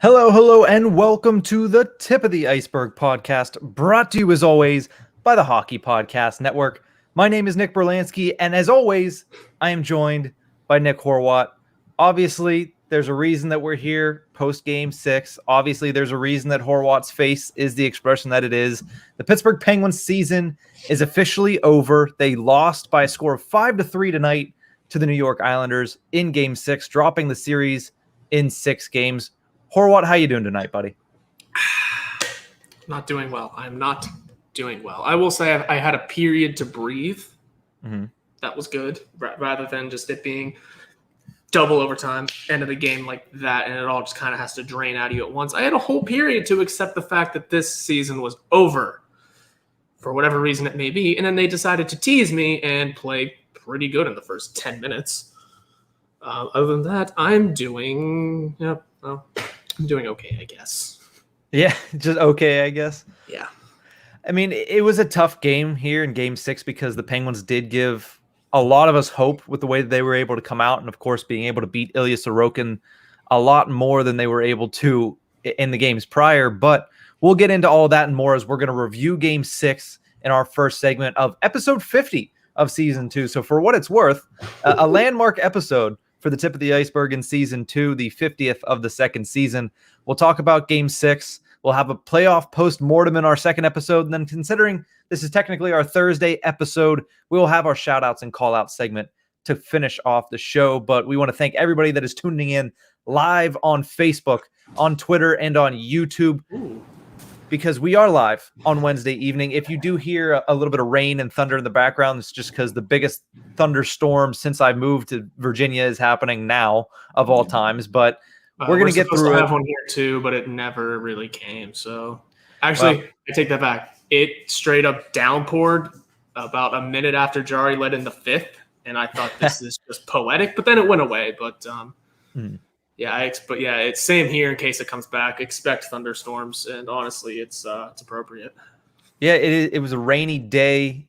Hello, hello, and welcome to the Tip of the Iceberg podcast, brought to you as always by the Hockey Podcast Network. My name is Nick Berlansky, and as always, I am joined by Nick Horwat. Obviously, there's a reason that we're here post Game 6. Obviously, there's a reason that Horwat's face is the expression that it is. The Pittsburgh Penguins season is officially over. They lost by a score of 5-3 tonight to the New York Islanders in Game 6, dropping the series in 6 games. Horwat, how you doing tonight, buddy? Not doing well. I'm not doing well. I will say I had a period to breathe. Mm-hmm. That was good, rather than just it being double overtime, end of the game like that, and it all just kind of has to drain out of you at once. I had a whole period to accept the fact that this season was over, for whatever reason it may be, and then they decided to tease me and play pretty good in the first 10 minutes. Other than that, I'm doing okay, I guess. Yeah, just okay, I guess. Yeah. I mean, it was a tough game here in Game 6 because the Penguins did give a lot of us hope with the way that they were able to come out, and of course being able to beat Ilya Sorokin a lot more than they were able to in the games prior. But we'll get into all that and more as we're going to review Game 6 in our first segment of episode 50 of Season 2. So for what it's worth, a landmark episode for the Tip of the Iceberg in Season 2, the 50th of the second season. We'll talk about Game 6. We'll have a playoff post-mortem in our second episode. And then considering this is technically our Thursday episode, we will have our shout-outs and call-out segment to finish off the show. But we want to thank everybody that is tuning in live on Facebook, on Twitter, and on YouTube. Because we are live on Wednesday evening. If you do hear a little bit of rain and thunder in the background, it's just because the biggest thunderstorm since I moved to Virginia is happening now of all times. But we're going to get through it. I have one here too, but it never really came. So actually, I take that back. It straight up downpoured about a minute after Jari led in the 5th, and I thought this is just poetic. But then it went away. But yeah, it's same here. In case it comes back, expect thunderstorms, and honestly, it's appropriate. Yeah, it was a rainy day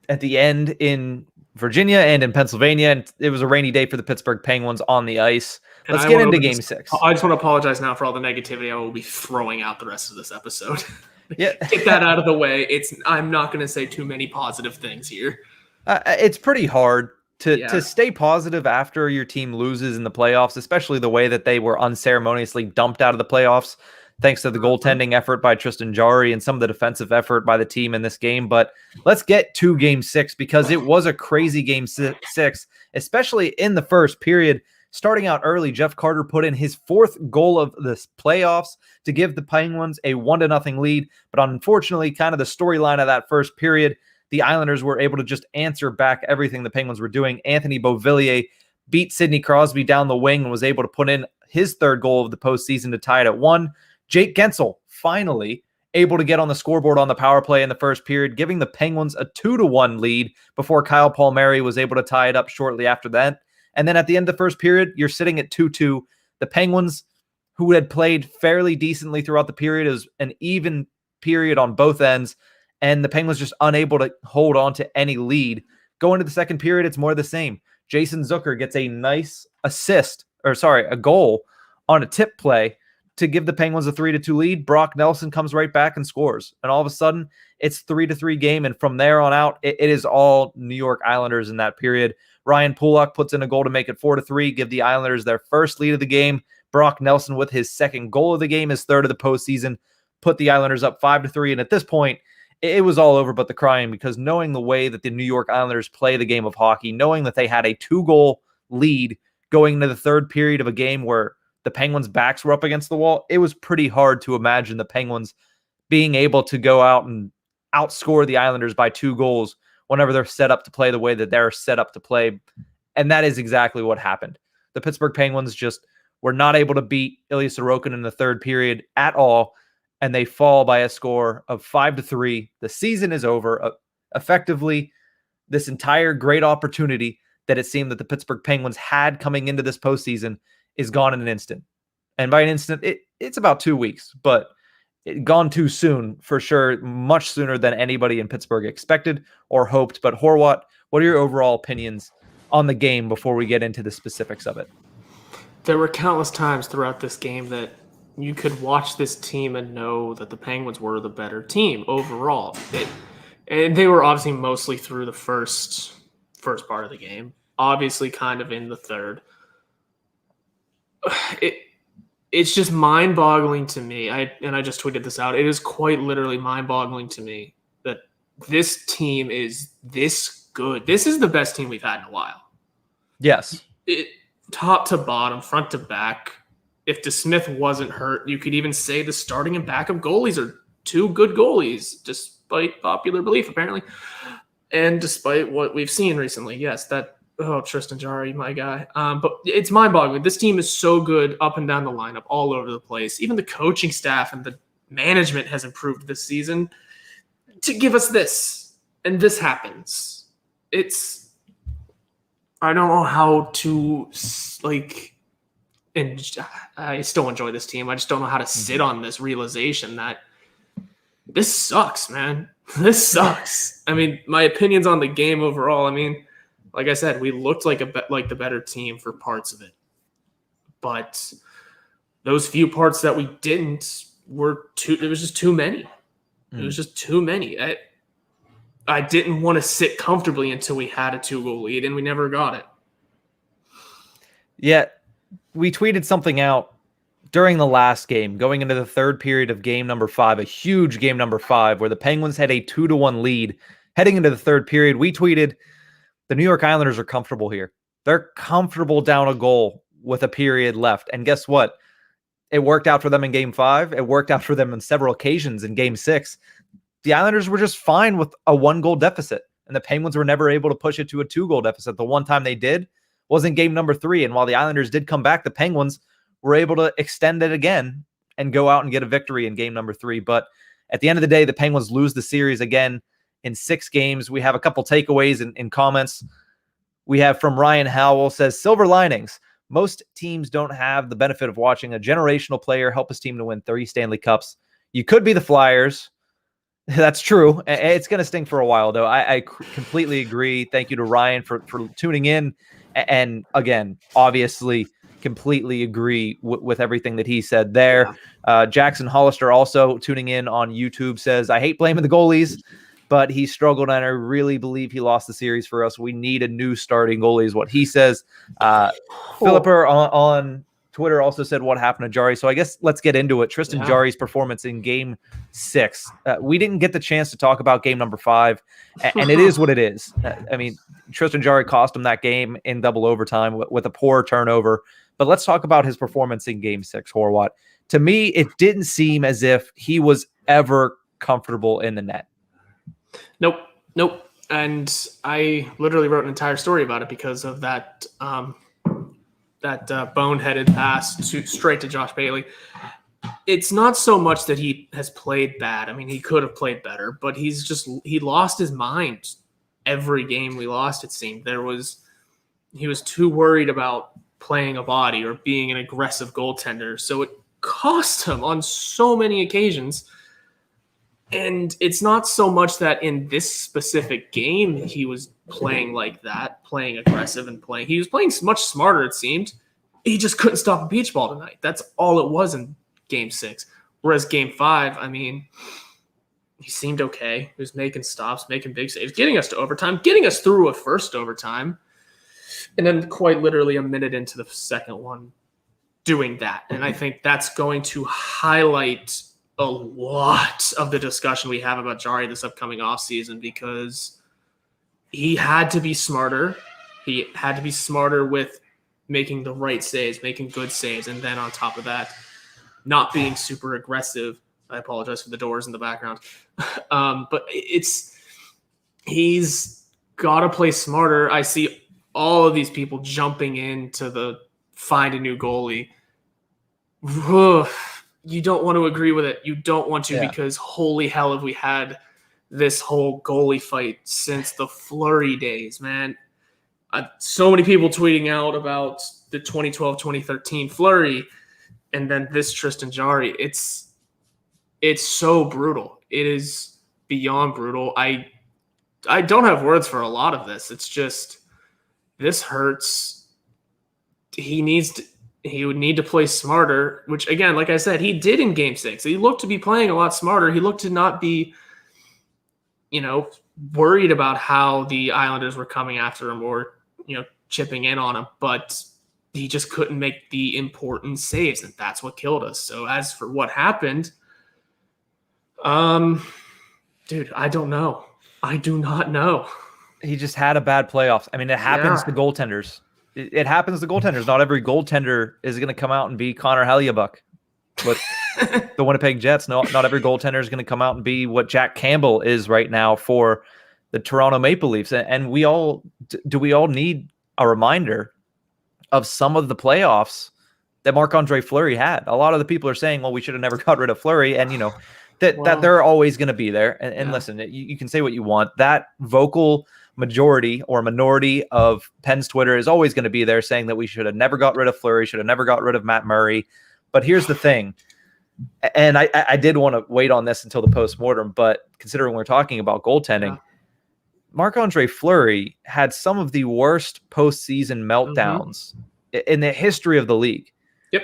at the end in Virginia and in Pennsylvania, and it was a rainy day for the Pittsburgh Penguins on the ice. Let's get into Game 6. I just want to apologize now for all the negativity I will be throwing out the rest of this episode. Yeah, get that out of the way. I'm not going to say too many positive things here. It's pretty hard to stay positive after your team loses in the playoffs, especially the way that they were unceremoniously dumped out of the playoffs, thanks to the goaltending effort by Tristan Jarry and some of the defensive effort by the team in this game. But let's get to Game 6 because it was a crazy Game 6, especially in the first period. Starting out early, Jeff Carter put in his 4th goal of the playoffs to give the Penguins a 1-0 lead. But unfortunately, kind of the storyline of that first period, the Islanders were able to just answer back everything the Penguins were doing. Anthony Beauvillier beat Sidney Crosby down the wing and was able to put in his 3rd goal of the postseason to tie it at 1. Jake Gensel finally able to get on the scoreboard on the power play in the first period, giving the Penguins a 2-1 lead before Kyle Palmieri was able to tie it up shortly after that. And then at the end of the first period, you're sitting at 2-2. The Penguins, who had played fairly decently throughout the period, is an even period on both ends, and the Penguins just unable to hold on to any lead. Going to the second period, it's more the same. Jason Zucker gets a nice a goal on a tip play to give the Penguins a 3-2 lead. Brock Nelson comes right back and scores. And all of a sudden, it's 3-3 game. And from there on out, it is all New York Islanders in that period. Ryan Pulock puts in a goal to make it 4-3, give the Islanders their first lead of the game. Brock Nelson with his 2nd goal of the game, his 3rd of the postseason, put the Islanders up 5-3. And at this point, it was all over but the crying, because knowing the way that the New York Islanders play the game of hockey, knowing that they had a 2-goal lead going into the 3rd period of a game where the Penguins' backs were up against the wall, it was pretty hard to imagine the Penguins being able to go out and outscore the Islanders by 2 goals whenever they're set up to play the way that they're set up to play. And that is exactly what happened. The Pittsburgh Penguins just were not able to beat Ilya Sorokin in the 3rd period at all, and they fall by a score of 5-3. The season is over. Effectively, this entire great opportunity that it seemed that the Pittsburgh Penguins had coming into this postseason is gone in an instant. And by an instant, it's about 2 weeks, but gone too soon for sure, much sooner than anybody in Pittsburgh expected or hoped. But Horwat, what are your overall opinions on the game before we get into the specifics of it? There were countless times throughout this game that you could watch this team and know that the Penguins were the better team overall. And they were obviously mostly through the first part of the game, obviously kind of in the third. It's just mind-boggling to me. I just tweeted this out. It is quite literally mind-boggling to me that this team is this good. This is the best team we've had in a while. Yes. Top to bottom, front to back. If DeSmith wasn't hurt, you could even say the starting and backup goalies are two good goalies, despite popular belief, apparently. And despite what we've seen recently. Yes, Tristan Jarry, my guy. But it's mind-boggling. This team is so good up and down the lineup, all over the place. Even the coaching staff and the management has improved this season to give us this. And this happens. I don't know how to, and I still enjoy this team. I just don't know how to sit on this realization that this sucks, man. This sucks. I mean, my opinions on the game overall, I mean, like I said, we looked like the better team for parts of it. But those few parts that we didn't it was just too many. It was just too many. I didn't want to sit comfortably until we had a 2-goal lead, and we never got it. Yeah, we tweeted something out during the last game, going into the third period of game number 5, a huge game number 5, where the Penguins had a 2-1 lead. Heading into the third period, we tweeted, the New York Islanders are comfortable here. They're comfortable down a goal with a period left. And guess what? It worked out for them in game 5. It worked out for them on several occasions in game 6. The Islanders were just fine with a 1-goal deficit, and the Penguins were never able to push it to a 2-goal deficit. The one time they did was in game number 3, and while the Islanders did come back, the Penguins were able to extend it again and go out and get a victory in game number 3. But at the end of the day, the Penguins lose the series again in 6 games. We have a couple takeaways in comments. We have from Ryan Howell, says, silver linings. Most teams don't have the benefit of watching a generational player help his team to win 30 Stanley Cups. You could be the Flyers. That's true. It's going to sting for a while, though. I completely agree. Thank you to Ryan for tuning in. And again, obviously, completely agree with everything that he said there. Yeah. Jackson Hollister also tuning in on YouTube says, I hate blaming the goalies, but he struggled, and I really believe he lost the series for us. We need a new starting goalie is what he says. Philipper on Twitter also said what happened to Jarry. So I guess let's get into it. Tristan Jarry's performance in game 6. We didn't get the chance to talk about game number 5, and it is what it is. I mean, Tristan Jarry cost him that game in double overtime with a poor turnover. But let's talk about his performance in game 6, Horwat. To me, it didn't seem as if he was ever comfortable in the net. Nope. And I literally wrote an entire story about it because of that boneheaded pass straight to Josh Bailey. It's not so much that he has played bad. I mean, he could have played better, but he lost his mind every game we lost, it seemed. He was too worried about playing a body or being an aggressive goaltender. So it cost him on so many occasions. And it's not so much that in this specific game he was playing like that, playing aggressive and playing. He was playing much smarter, it seemed. He just couldn't stop a beach ball tonight. That's all it was in game 6. Whereas game 5, I mean, he seemed okay. He was making stops, making big saves, getting us to overtime, getting us through a first overtime. And then quite literally a minute into the second one doing that. And I think that's going to highlight a lot of the discussion we have about Jarry this upcoming offseason, because he had to be smarter. He had to be smarter with making the right saves, making good saves, and then on top of that, not being super aggressive. I apologize for the doors in the background. But he's got to play smarter. I see all of these people jumping into the find a new goalie. You don't want to agree with it. You don't want to, because holy hell have we had this whole goalie fight since the Fleury days, man. So many people tweeting out about the 2012-2013 Fleury, and then this Tristan Jarry. It's so brutal. It is beyond brutal. I don't have words for a lot of this. It's just, this hurts. He needs to, he would need to play smarter, which again, like I said, he did in game 6. He looked to be playing a lot smarter. He looked to not be, worried about how the Islanders were coming after him or, chipping in on him, but he just couldn't make the important saves, and that's what killed us. So as for what happened, dude, I don't know. I do not know. He just had a bad playoffs. I mean, it happens to goaltenders. It happens to goaltenders. Not every goaltender is going to come out and be Connor Hellebuyck with the Winnipeg Jets. No, not every goaltender is going to come out and be what Jack Campbell is right now for the Toronto Maple Leafs. And we all need a reminder of some of the playoffs that Marc-Andre Fleury had. A lot of the people are saying, well, we should have never got rid of Fleury. And, that they're always going to be there. And listen, you can say what you want. That vocal majority or minority of Penn's Twitter is always going to be there saying that we should have never got rid of Fleury, should have never got rid of Matt Murray. But here's the thing. And I did want to wait on this until the postmortem, but considering we're talking about goaltending, Marc-Andre Fleury had some of the worst postseason meltdowns in the history of the league. Yep.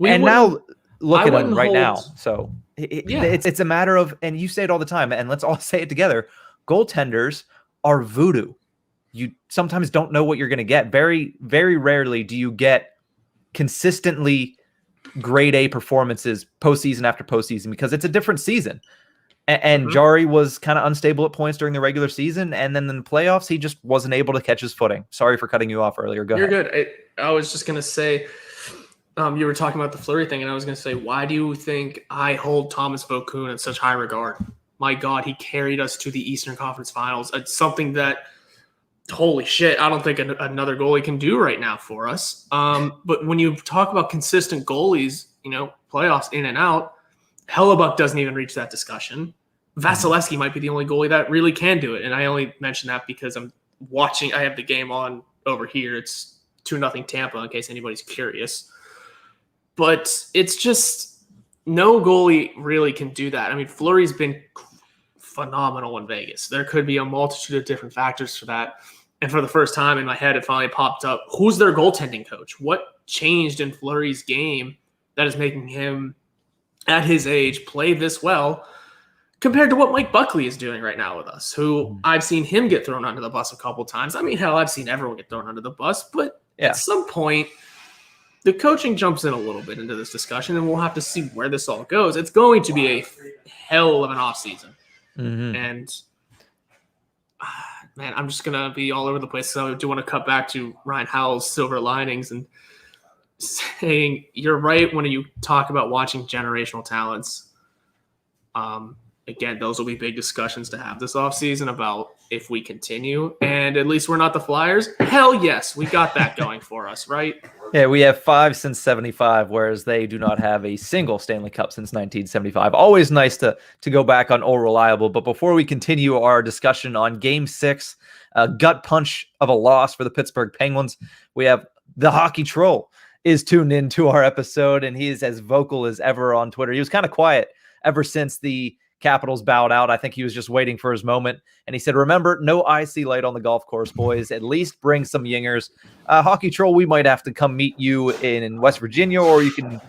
Now look at him right now. So it's a matter of, and you say it all the time, and let's all say it together, goaltenders are voodoo. You sometimes don't know what you're going to get. Very, very rarely do you get consistently grade A performances postseason after postseason because it's a different season. And Jarry was kind of unstable at points during the regular season, and then in the playoffs, he just wasn't able to catch his footing. Sorry for cutting you off earlier. Go ahead. You're good. I was just going to say, you were talking about the Fleury thing, and I was going to say, why do you think I hold Thomas Vokoun in such high regard? My God, he carried us to the Eastern Conference Finals. It's something that, holy shit, I don't think another goalie can do right now for us. But when you talk about consistent goalies, playoffs in and out, Hellebuyck doesn't even reach that discussion. Vasilevsky might be the only goalie that really can do it. And I only mention that because I'm watching. I have the game on over here. It's 2-0 Tampa in case anybody's curious. But it's just no goalie really can do that. I mean, Fleury's been phenomenal in Vegas. There could be a multitude of different factors for that. And for the first time in my head, it finally popped up. Who's their goaltending coach? What changed in Fleury's game that is making him, at his age, play this well compared to what Mike Buckley is doing right now with us, who I've seen him get thrown under the bus a couple times. I mean, hell, I've seen everyone get thrown under the bus, but at some point, the coaching jumps in a little bit into this discussion, and we'll have to see where this all goes. It's going to be a hell of an offseason. And, man, I'm just going to be all over the place. So I do want to cut back to Ryan Howell's silver linings and saying you're right when you talk about watching generational talents. Again, those will be big discussions to have this offseason about if we continue. And at least we're not the Flyers. Hell yes, we got that going for us, right? Yeah, we have 5 since 75, whereas they do not have a single Stanley Cup since 1975. Always nice to go back on All Reliable. But before we continue our discussion on Game 6, a gut punch of a loss for the Pittsburgh Penguins, we have the Hockey Troll is tuned into our episode, and he is as vocal as ever on Twitter. He was kind of quiet ever since the Capitals bowed out. I think he was just waiting for his moment. And he said, remember, no IC light on the golf course, boys. At least bring some yingers. Hockey Troll, we might have to come meet you in West Virginia, or we can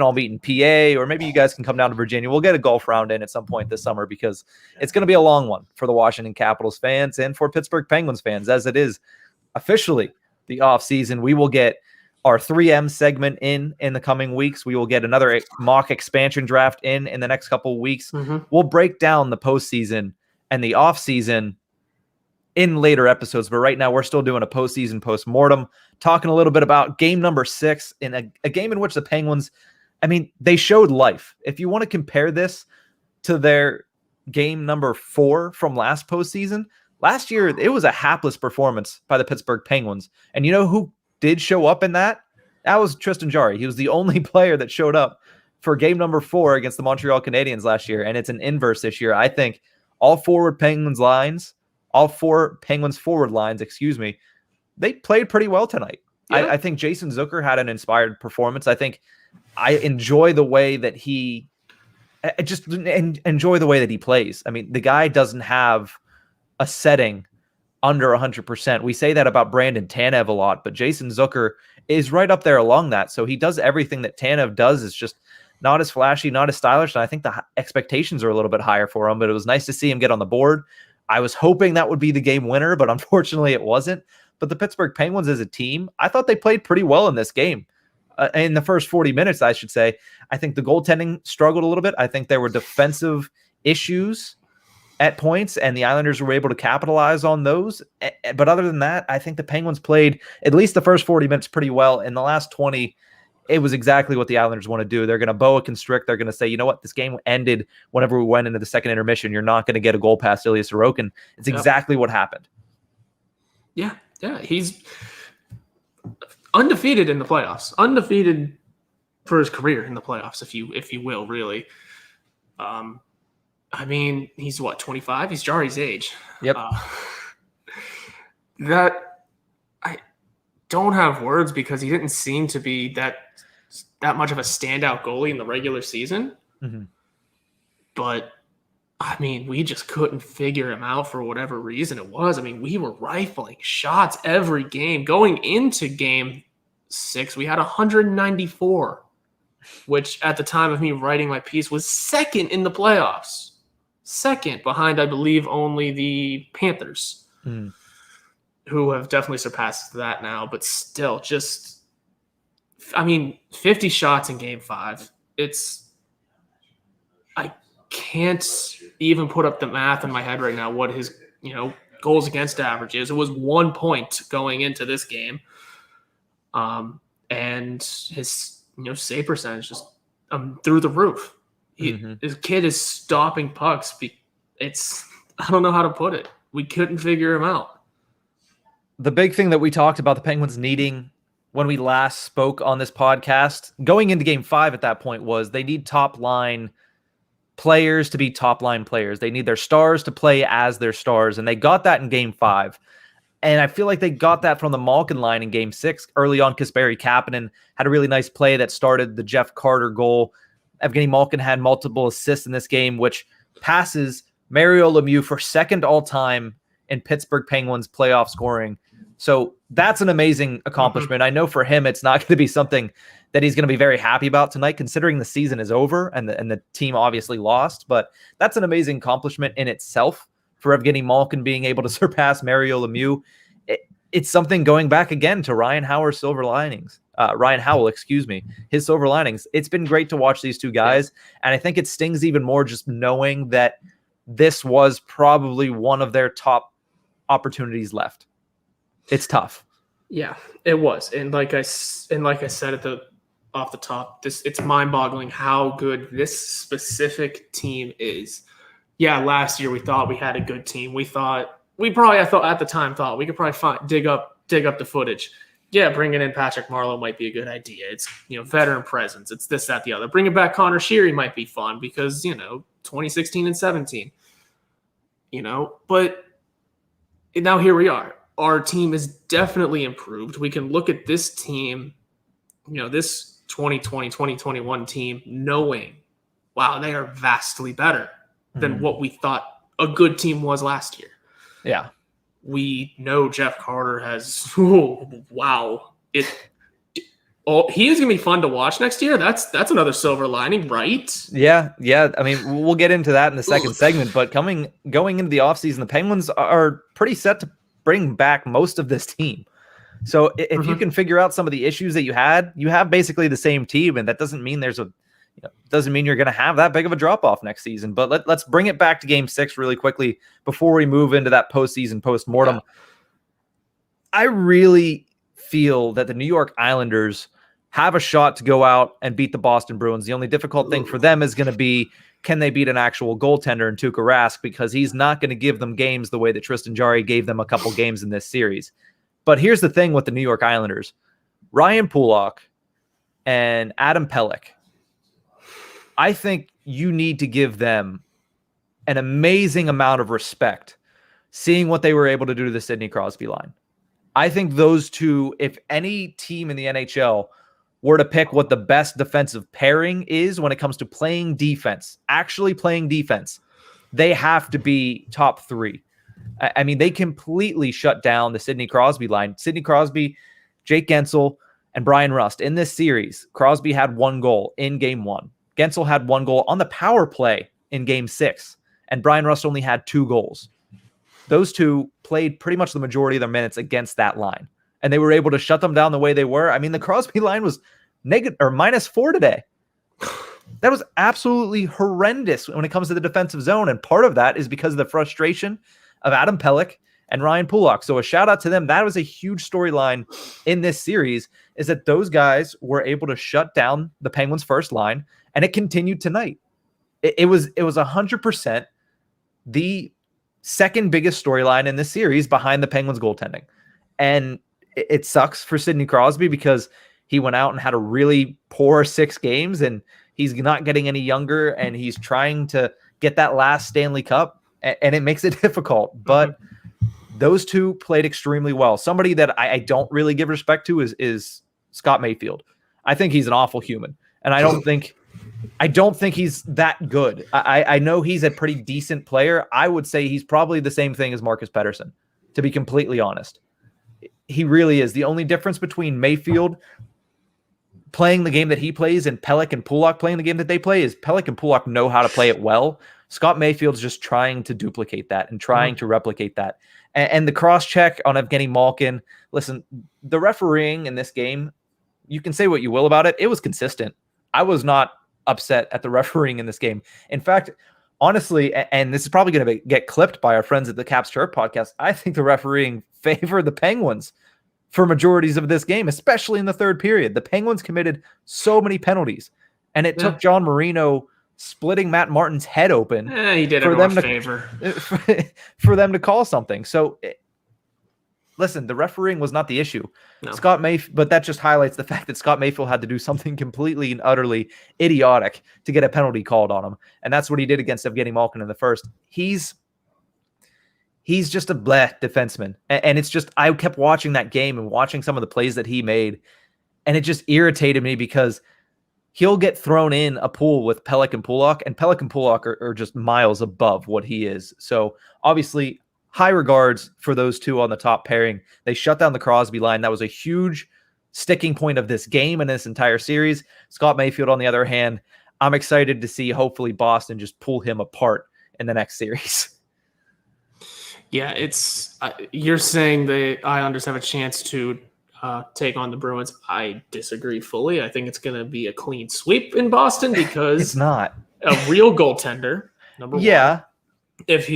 all meet in PA, or maybe you guys can come down to Virginia. We'll get a golf round in at some point this summer because it's going to be a long one for the Washington Capitals fans and for Pittsburgh Penguins fans, as it is officially the offseason. We will get our 3M segment in the coming weeks. We will get another mock expansion draft in the next couple of weeks. We'll break down the postseason and the offseason in later episodes. But right now, we're still doing a postseason postmortem, talking a little bit about game number 6 in a game in which the Penguins, I mean, they showed life. If you want to compare this to their game number 4 from last postseason, last year, it was a hapless performance by the Pittsburgh Penguins. And you know who did show up in that? That was Tristan Jarry. He was the only player that showed up for game number 4 against the Montreal Canadiens last year, and it's an inverse this year. I think all 4 Penguins forward lines, they played pretty well tonight. Yeah. I think Jason Zucker had an inspired performance. I think I enjoy the way that he plays. I mean, the guy doesn't have a setting under 100%. We say that about Brandon Tanev a lot, but Jason Zucker is right up there along that. So he does everything that Tanev does. It's just not as flashy, not as stylish. And I think the expectations are a little bit higher for him, but it was nice to see him get on the board. I was hoping that would be the game winner, but unfortunately it wasn't. But the Pittsburgh Penguins as a team, I thought they played pretty well in this game. In the first 40 minutes, I should say. I think the goaltending struggled a little bit. I think there were defensive issues at points, and the Islanders were able to capitalize on those. But other than that, I think the Penguins played at least the first 40 minutes pretty well. In the last 20, it was exactly what the Islanders want to do. They're going to boa constrict. They're going to say, you know what, this game ended whenever we went into the second intermission. You're not going to get a goal past Ilya Sorokin. It's exactly what happened. Yeah, he's undefeated in the playoffs. Undefeated for his career in the playoffs, if you will, really. I mean, he's what, 25? He's Jari's age. Yep. That I don't have words because he didn't seem to be that much of a standout goalie in the regular season. Mm-hmm. But I mean, we just couldn't figure him out for whatever reason it was. I mean, we were rifling shots every game. Going into game 6, we had 194, which at the time of me writing my piece was second in the playoffs. Second behind, I believe, only the Panthers, who have definitely surpassed that now. But still, just, I mean, 50 shots in game 5. I can't even put up the math in my head right now what his, goals against average is. It was 1 point going into this game. And his, save percentage just through the roof. His kid is stopping pucks. I don't know how to put it. We couldn't figure him out. The big thing that we talked about the Penguins needing when we last spoke on this podcast, going into game 5 at that point, was they need top line players to be top line players. They need their stars to play as their stars. And they got that in game 5. And I feel like they got that from the Malkin line in game 6. Early on, Kasperi Kapanen had a really nice play that started the Jeff Carter goal. Evgeny Malkin had multiple assists in this game, which passes Mario Lemieux for second all-time in Pittsburgh Penguins playoff scoring. So that's an amazing accomplishment. I know for him, it's not going to be something that he's going to be very happy about tonight, considering the season is over and the team obviously lost. But that's an amazing accomplishment in itself for Evgeny Malkin being able to surpass Mario Lemieux. It's something going back again to Ryan Howell's silver linings. Ryan Howell, his silver linings. It's been great to watch these two guys. And I think it stings even more just knowing that this was probably one of their top opportunities left. It's tough. Yeah, it was. And like I said off the top, it's mind-boggling how good this specific team is. Yeah, last year we thought we had a good team. I thought at the time we could probably dig up the footage. Yeah, bringing in Patrick Marleau might be a good idea. It's, veteran presence. It's this, that, the other. Bringing back Connor Sheary might be fun because, 2016 and 17, but now here we are. Our team is definitely improved. We can look at this team, this 2020, 2021 team, knowing, wow, they are vastly better than what we thought a good team was last year. Yeah. We know Jeff Carter has, wow. He is going to be fun to watch next year. That's another silver lining, right? Yeah. I mean, we'll get into that in the second segment, but going into the offseason, the Penguins are pretty set to bring back most of this team. So if you can figure out some of the issues that you have basically the same team, and that doesn't mean doesn't mean you're going to have that big of a drop-off next season. But let's bring it back to game 6 really quickly before we move into that postseason post-mortem. Yeah. I really feel that the New York Islanders have a shot to go out and beat the Boston Bruins. The only difficult thing for them is going to be, can they beat an actual goaltender in Tuukka Rask? Because he's not going to give them games the way that Tristan Jarry gave them a couple games in this series. But here's the thing with the New York Islanders. Ryan Pulock and Adam Pelech, I think you need to give them an amazing amount of respect, seeing what they were able to do to the Sidney Crosby line. I think those two, if any team in the NHL were to pick what the best defensive pairing is when it comes to playing defense, actually playing defense, they have to be top 3. I mean, they completely shut down the Sidney Crosby line. Sidney Crosby, Jake Gensel, and Brian Rust. In this series, Crosby had 1 goal in game 1. Gensel had 1 goal on the power play in game 6, and Brian Rust only had 2 goals. Those two played pretty much the majority of their minutes against that line, and they were able to shut them down the way they were. I mean, the Crosby line was -4 today. That was absolutely horrendous when it comes to the defensive zone, and part of that is because of the frustration of Adam Pelech and Ryan Pulock. So a shout out to them. That was a huge storyline in this series, is that those guys were able to shut down the Penguins' first line, and it continued tonight. It was 100% the second biggest storyline in this series behind the Penguins goaltending. And it sucks for Sidney Crosby because he went out and had a really poor 6 games, and he's not getting any younger, and he's trying to get that last Stanley Cup, and it makes it difficult. But those two played extremely well. Somebody that I don't really give respect to is Scott Mayfield. I think he's an awful human, and I don't think he's that good. I know he's a pretty decent player. I would say he's probably the same thing as Marcus Pettersson, to be completely honest. He really is. The only difference between Mayfield playing the game that he plays and Pelech and Pulock playing the game that they play is Pelech and Pulock know how to play it well. Scott Mayfield's just trying to duplicate that and trying to replicate that. And the cross-check on Evgeny Malkin, listen, the refereeing in this game, you can say what you will about it. It was consistent. I was not upset at the refereeing in this game. In fact, honestly, and this is probably going to get clipped by our friends at the Caps Chirp podcast, I think the refereeing favored the Penguins for majorities of this game, especially in the third period. The Penguins committed so many penalties, and it took John Marino splitting Matt Martin's head open he did for them a favor for them to call something. So listen, the refereeing was not the issue. No. But that just highlights the fact that Scott Mayfield had to do something completely and utterly idiotic to get a penalty called on him. And that's what he did against Evgeny Malkin in the first. He's just a bleh defenseman. And it's just, I kept watching that game and watching some of the plays that he made, and it just irritated me because he'll get thrown in a pool with Pelech and Pulock, and Pelech and Pulock are just miles above what he is. So obviously, high regards for those two on the top pairing. They shut down the Crosby line. That was a huge sticking point of this game and this entire series. Scott Mayfield, on the other hand, I'm excited to see hopefully Boston just pull him apart in the next series. Yeah, it's you're saying the Islanders have a chance to take on the Bruins. I disagree fully. I think it's going to be a clean sweep in Boston because it's not a real goaltender. Number one. If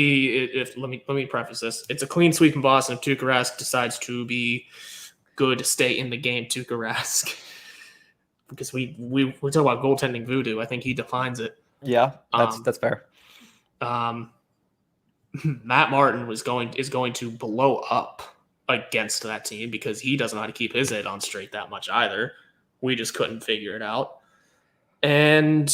let me preface this, it's a clean sweep in Boston if Tuukka Rask decides to be good to stay in the game. Tuukka Rask, because we talk about goaltending voodoo. I think he defines it. Yeah, that's fair. Matt Martin is going to blow up against that team because he doesn't know how to keep his head on straight that much either. We just couldn't figure it out. And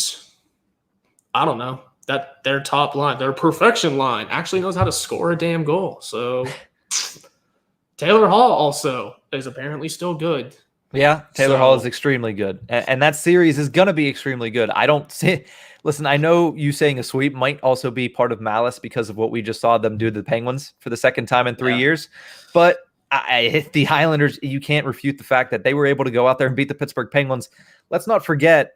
I don't know, that their top line, their perfection line, actually knows how to score a damn goal. So Taylor Hall also is apparently still good. Yeah, Taylor Hall is extremely good. And that series is going to be extremely good. Listen, I know you saying a sweep might also be part of malice because of what we just saw them do to the Penguins for the second time in 3 years. But the Islanders, you can't refute the fact that they were able to go out there and beat the Pittsburgh Penguins. Let's not forget,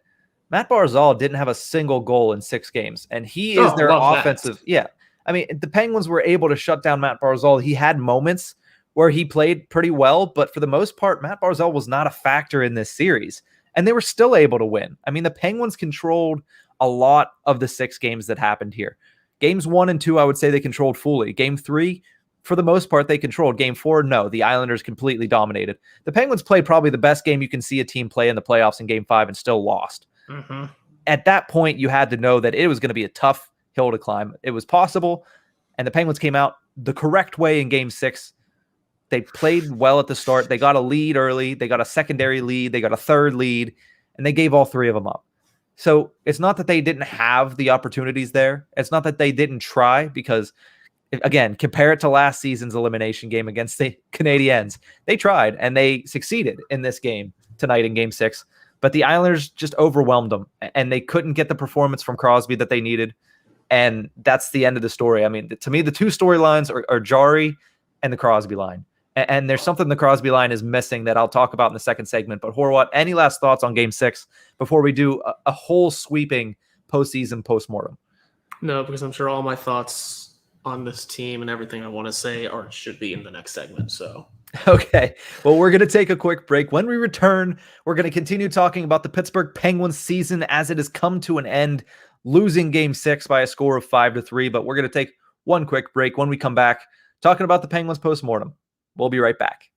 Matt Barzal didn't have a single goal in 6 games, and he is their offensive. That. Yeah. I mean, the Penguins were able to shut down Matt Barzal. He had moments where he played pretty well, but for the most part, Matt Barzal was not a factor in this series, and they were still able to win. I mean, the Penguins controlled a lot of the 6 games that happened here. Games 1 and 2, I would say they controlled fully. Game 3, for the most part, they controlled. Game 4, no, the Islanders completely dominated. The Penguins played probably the best game you can see a team play in the playoffs in Game 5 and still lost. Mm-hmm. At that point, you had to know that it was going to be a tough hill to climb. It was possible, and the Penguins came out the correct way in Game 6. They played well at the start. They got a lead early. They got a secondary lead. They got a third lead, and they gave all 3 of them up. So it's not that they didn't have the opportunities there. It's not that they didn't try because, again, compare it to last season's elimination game against the Canadiens. They tried, and they succeeded in this game tonight in Game 6. But the Islanders just overwhelmed them, and they couldn't get the performance from Crosby that they needed. And that's the end of the story. I mean, to me, the 2 storylines are Jarry and the Crosby line. And there's something the Crosby line is missing that I'll talk about in the second segment. But Horwat, any last thoughts on Game 6 before we do a whole sweeping postseason postmortem? No, because I'm sure all my thoughts on this team and everything I want to say should be in the next segment. So. Okay, well, we're going to take a quick break. When we return, we're going to continue talking about the Pittsburgh Penguins season as it has come to an end, losing Game 6 by a score of 5-3. But we're going to take one quick break. When we come back, talking about the Penguins postmortem. We'll be right back.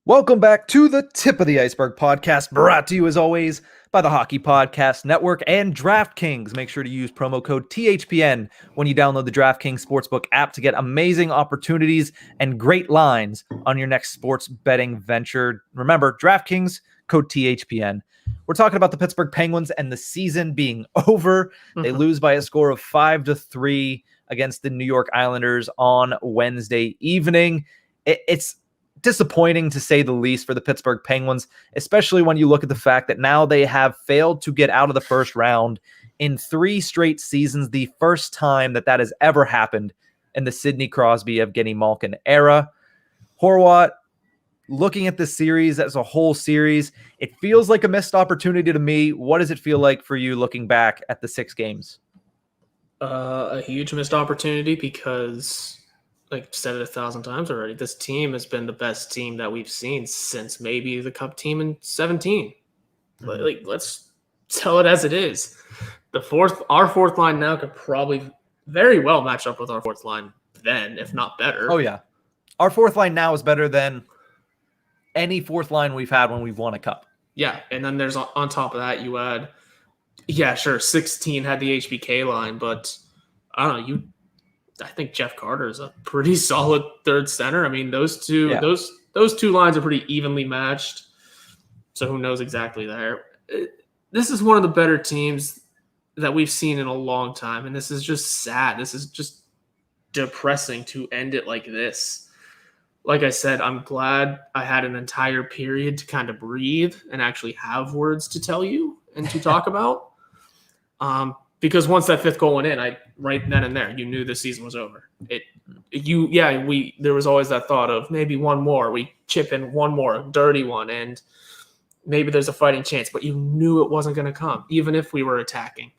Welcome back to the Tip of the Ice-Burgh podcast, brought to you as always by the Hockey Podcast Network and DraftKings. Make sure to use promo code THPN when you download the DraftKings Sportsbook app to get amazing opportunities and great lines on your next sports betting venture. Remember, DraftKings, code THPN. We're talking about the Pittsburgh Penguins and the season being over. They lose by a score of 5-3 against the New York Islanders on Wednesday evening. It's disappointing to say the least for the Pittsburgh Penguins, especially when you look at the fact that now they have failed to get out of the first round in 3 straight seasons, the first time that has ever happened in the Sidney Crosby, Evgeny Malkin era. Horwat, looking at this series as a whole series, it feels like a missed opportunity to me. What does it feel like for you looking back at the 6 games? A huge missed opportunity because, like I've said it 1,000 times already, this team has been the best team that we've seen since maybe the Cup team in 17. Like, let's tell it as it is. Our fourth line now could probably very well match up with our fourth line then, if not better. Oh, yeah. Our fourth line now is better than any fourth line we've had when we've won a Cup. Yeah, and then there's on top of that, you add, 16 had the HBK line, but I don't know, I think Jeff Carter is a pretty solid third center. I mean, those two lines are pretty evenly matched. So who knows exactly there. This is one of the better teams that we've seen in a long time, and this is just sad. This is just depressing to end it like this. Like I said, I'm glad I had an entire period to kind of breathe and actually have words to tell you and to talk about. Because once that 5th goal went in, right then and there, you knew the season was over. There was always that thought of maybe one more. We chip in one more dirty one, and maybe there's a fighting chance. But you knew it wasn't going to come, even if we were attacking.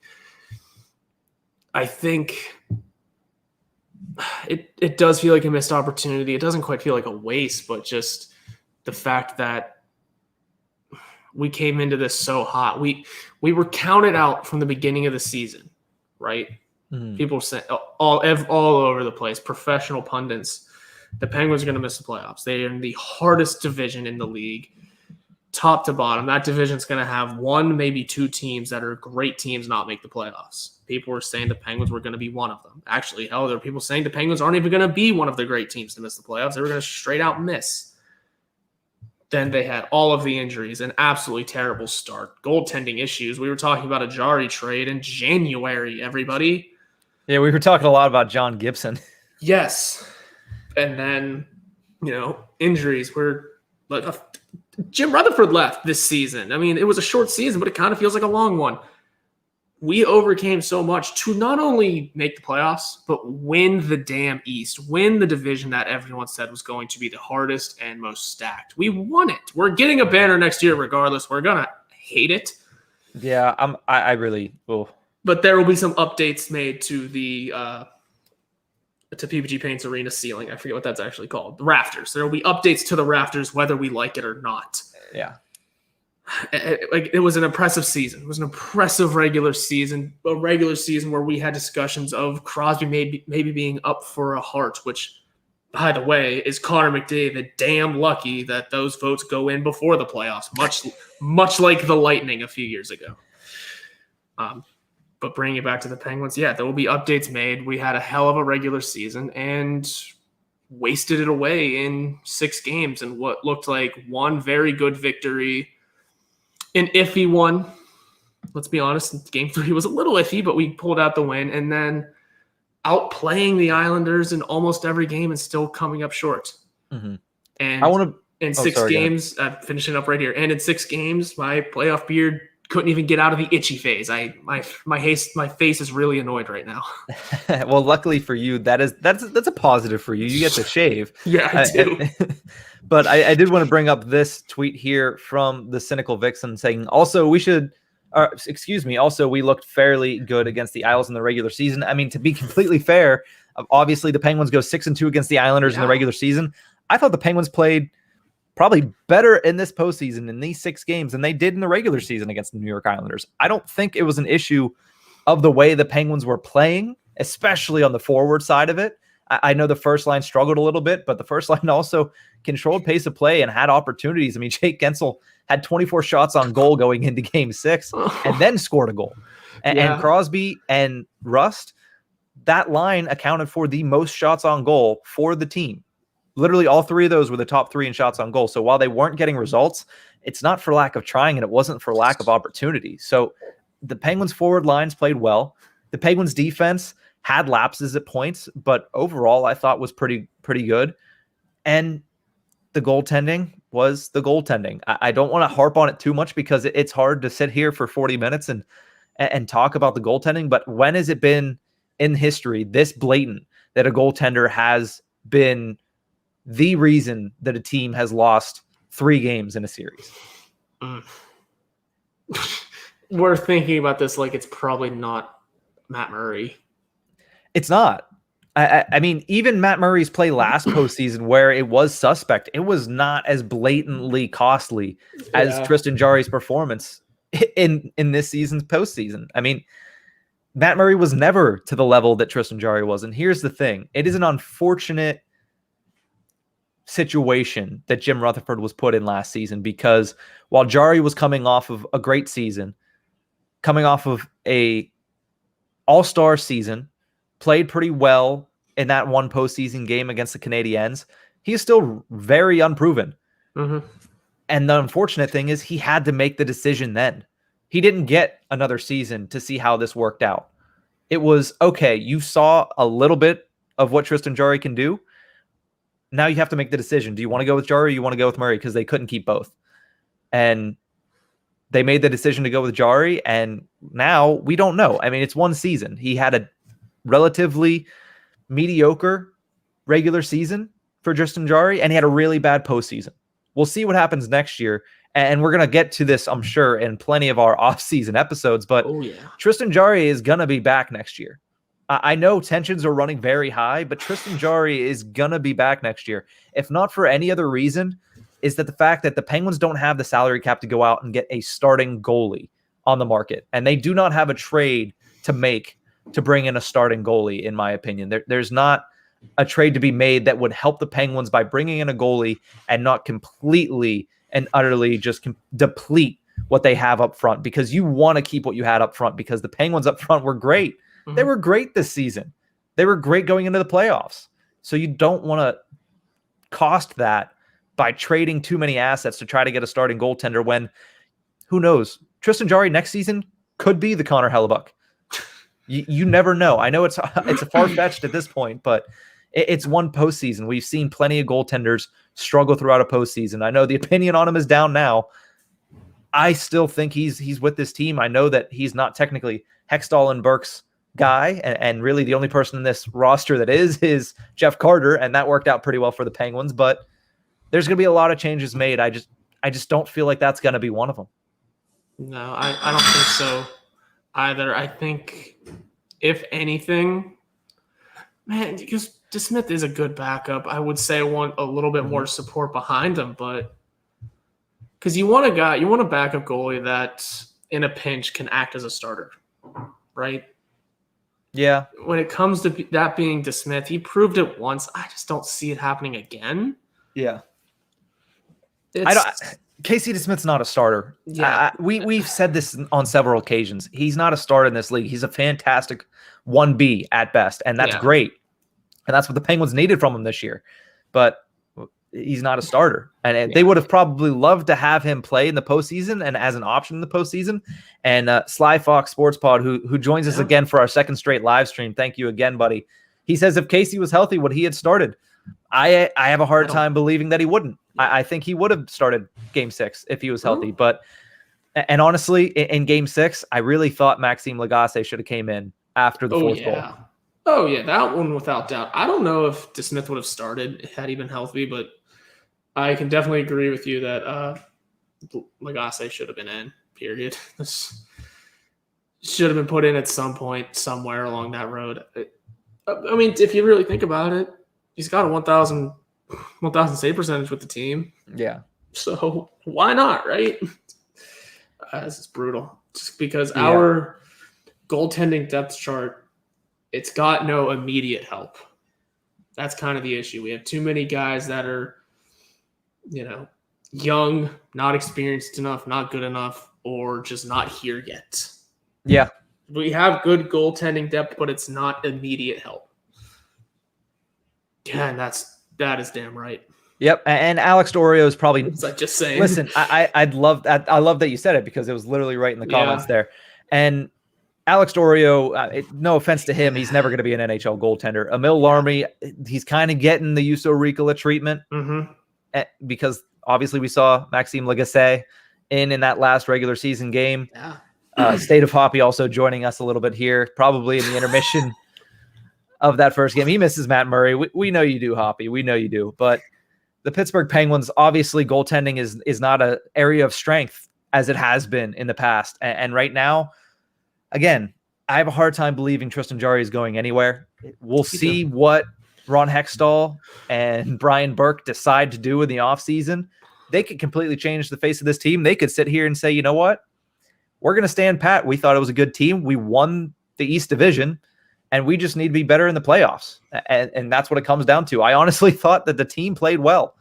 I think it does feel like a missed opportunity. It doesn't quite feel like a waste, but just the fact that we came into this so hot. We were counted out from the beginning of the season, right? Mm-hmm. People saying all over the place, professional pundits, the Penguins are going to miss the playoffs. They are in the hardest division in the league, top to bottom. That division's going to have 1, maybe 2 teams that are great teams not make the playoffs. People were saying the Penguins were going to be one of them. Actually, hell, there are people saying the Penguins aren't even going to be one of the great teams to miss the playoffs. They were going to straight out miss. Then they had all of the injuries, an absolutely terrible start, goaltending issues. We were talking about a Jari trade in January, everybody. Yeah, we were talking a lot about John Gibson. Yes. And then, injuries. Jim Rutherford left this season. I mean, it was a short season, but it kind of feels like a long one. We overcame so much to not only make the playoffs, but win the damn East, win the division that everyone said was going to be the hardest and most stacked. We won it. We're getting a banner next year regardless. We're going to hate it. Yeah, I really will. But there will be some updates made to the to PPG Paints Arena ceiling. I forget what that's actually called. The rafters. There will be updates to the rafters whether we like it or not. Yeah. It was an impressive season. It was an impressive regular season. A regular season where we had discussions of Crosby maybe being up for a Hart, which, by the way, is Connor McDavid damn lucky that those votes go in before the playoffs, much like the Lightning a few years ago. But bringing it back to the Penguins, there will be updates made. We had a hell of a regular season and wasted it away in 6 games and what looked like one very good victory. An iffy one. Let's be honest, Game 3 was a little iffy, but we pulled out the win. And then outplaying the Islanders in almost every game and still coming up short. Mm-hmm. And I want to. In 6 games, finishing up right here. And in 6 games, my playoff beard couldn't even get out of the itchy phase. My face is really annoyed right now. Well, luckily for you, that's a positive for you. You get to shave. Yeah, I do. But I did want to bring up this tweet here from the Cynical Vixen saying, also, we looked fairly good against the Isles in the regular season. I mean, to be completely fair, obviously the Penguins go 6-2 against the Islanders in the regular season. I thought the Penguins played probably better in this postseason in these 6 games than they did in the regular season against the New York Islanders. I don't think it was an issue of the way the Penguins were playing, especially on the forward side of it. I know the first line struggled a little bit, but the first line also controlled pace of play and had opportunities. I mean, Jake Gensel had 24 shots on goal going into game 6 and then scored a goal. And Crosby and Rust, that line accounted for the most shots on goal for the team. Literally all 3 of those were the top 3 in shots on goal. So while they weren't getting results, it's not for lack of trying, and it wasn't for lack of opportunity. So the Penguins forward lines played well. The Penguins defense had lapses at points, but overall I thought was pretty good. And the goaltending was the goaltending. I don't want to harp on it too much because it's hard to sit here for 40 minutes and talk about the goaltending. But when has it been in history this blatant that a goaltender has been the reason that a team has lost 3 games in a series? We're thinking about this like it's probably not Matt Murray. It's not. I mean, even Matt Murray's play last postseason where it was suspect, it was not as blatantly costly as Tristan Jarry's performance in this season's postseason. I mean, Matt Murray was never to the level that Tristan Jarry was. And here's the thing. It is an unfortunate situation that Jim Rutherford was put in last season, because while Jarry was coming off of a great season, coming off of a all-star season, played pretty well in that one postseason game against the Canadiens, he is still very unproven. Mm-hmm. And the unfortunate thing is he had to make the decision then. He didn't get another season to see how this worked out. It was, okay, you saw a little bit of what Tristan Jarry can do. Now you have to make the decision. Do you want to go with Jarry or you want to go with Murray? Because they couldn't keep both. And they made the decision to go with Jarry, and now we don't know. I mean, it's one season. He had a relatively mediocre regular season for Tristan Jarry, and he had a really bad postseason. We'll see what happens next year, and we're going to get to this, I'm sure, in plenty of our off-season episodes, but Tristan Jarry is going to be back next year. I know tensions are running very high, but Tristan Jarry is going to be back next year. If not for any other reason, is that the fact that the Penguins don't have the salary cap to go out and get a starting goalie on the market. And they do not have a trade to make to bring in a starting goalie, in my opinion. There's not a trade to be made that would help the Penguins by bringing in a goalie and not completely and utterly just deplete what they have up front, because you want to keep what you had up front, because the Penguins up front were great. Mm-hmm. They were great this season. They were great going into the playoffs. So you don't want to cost that by trading too many assets to try to get a starting goaltender when, who knows, Tristan Jarry next season could be the Connor Hellebuck. You never know. I know it's a far-fetched at this point, but it's one postseason. We've seen plenty of goaltenders struggle throughout a postseason. I know the opinion on him is down now. I still think he's with this team. I know that he's not technically Hextall and Burke's guy, and really the only person in this roster that is Jeff Carter, and that worked out pretty well for the Penguins, but there's going to be a lot of changes made. I just don't feel like that's going to be one of them. No, I don't think so either. I think, if anything, man, because DeSmith is a good backup. I would say I want a little bit more support behind him, but because you want a backup goalie that in a pinch can act as a starter, right? Yeah. When it comes to that being DeSmith, he proved it once. I just don't see it happening again. Yeah. Casey DeSmith's not a starter. Yeah. We've said this on several occasions. He's not a starter in this league. He's a fantastic 1B at best, and that's great. And that's what the Penguins needed from him this year. But he's not a starter. And they would have probably loved to have him play in the postseason and as an option in the postseason. And Sly Fox Sports Pod, who joins us again for our second straight live stream. Thank you again, buddy. He says if Casey was healthy, would he had started? I have a hard time believing that he wouldn't. I think he would have started Game 6 if he was healthy. And honestly, in Game 6, I really thought Maxime Lagacé should have came in after the fourth goal. Oh, yeah, that one without doubt. I don't know if DeSmith would have started had he been healthy, but I can definitely agree with you that Lagacé should have been in, period. This should have been put in at some point somewhere along that road. I mean, if you really think about it, he's got a 1,000 save percentage with the team. Yeah. So why not, right? This is brutal. Just because our goaltending depth chart, it's got no immediate help. That's kind of the issue. We have too many guys that are, young, not experienced enough, not good enough, or just not here yet. Yeah. We have good goaltending depth, but it's not immediate help. Yeah, and that is damn right. Yep, and Alex Dorio is probably. Was I just saying? Listen, I love that you said it because it was literally right in the comments there. And Alex Dorio, no offense to him, he's never going to be an NHL goaltender. Emil Larmy, he's kind of getting the Juuso Riikola treatment because obviously we saw Maxime Lagacé in that last regular season game. Yeah. State of Hoppy also joining us a little bit here, probably in the intermission of that first game. He misses Matt Murray. We know you do, Hoppy. We know you do. But the Pittsburgh Penguins, obviously goaltending is not an area of strength as it has been in the past. And right now, again, I have a hard time believing Tristan Jarry is going anywhere. We'll see what Ron Hextall and Brian Burke decide to do in the offseason. They could completely change the face of this team. They could sit here and say, you know what? We're going to stand pat. We thought it was a good team. We won the East Division, and we just need to be better in the playoffs. And that's what it comes down to. I honestly thought that the team played well.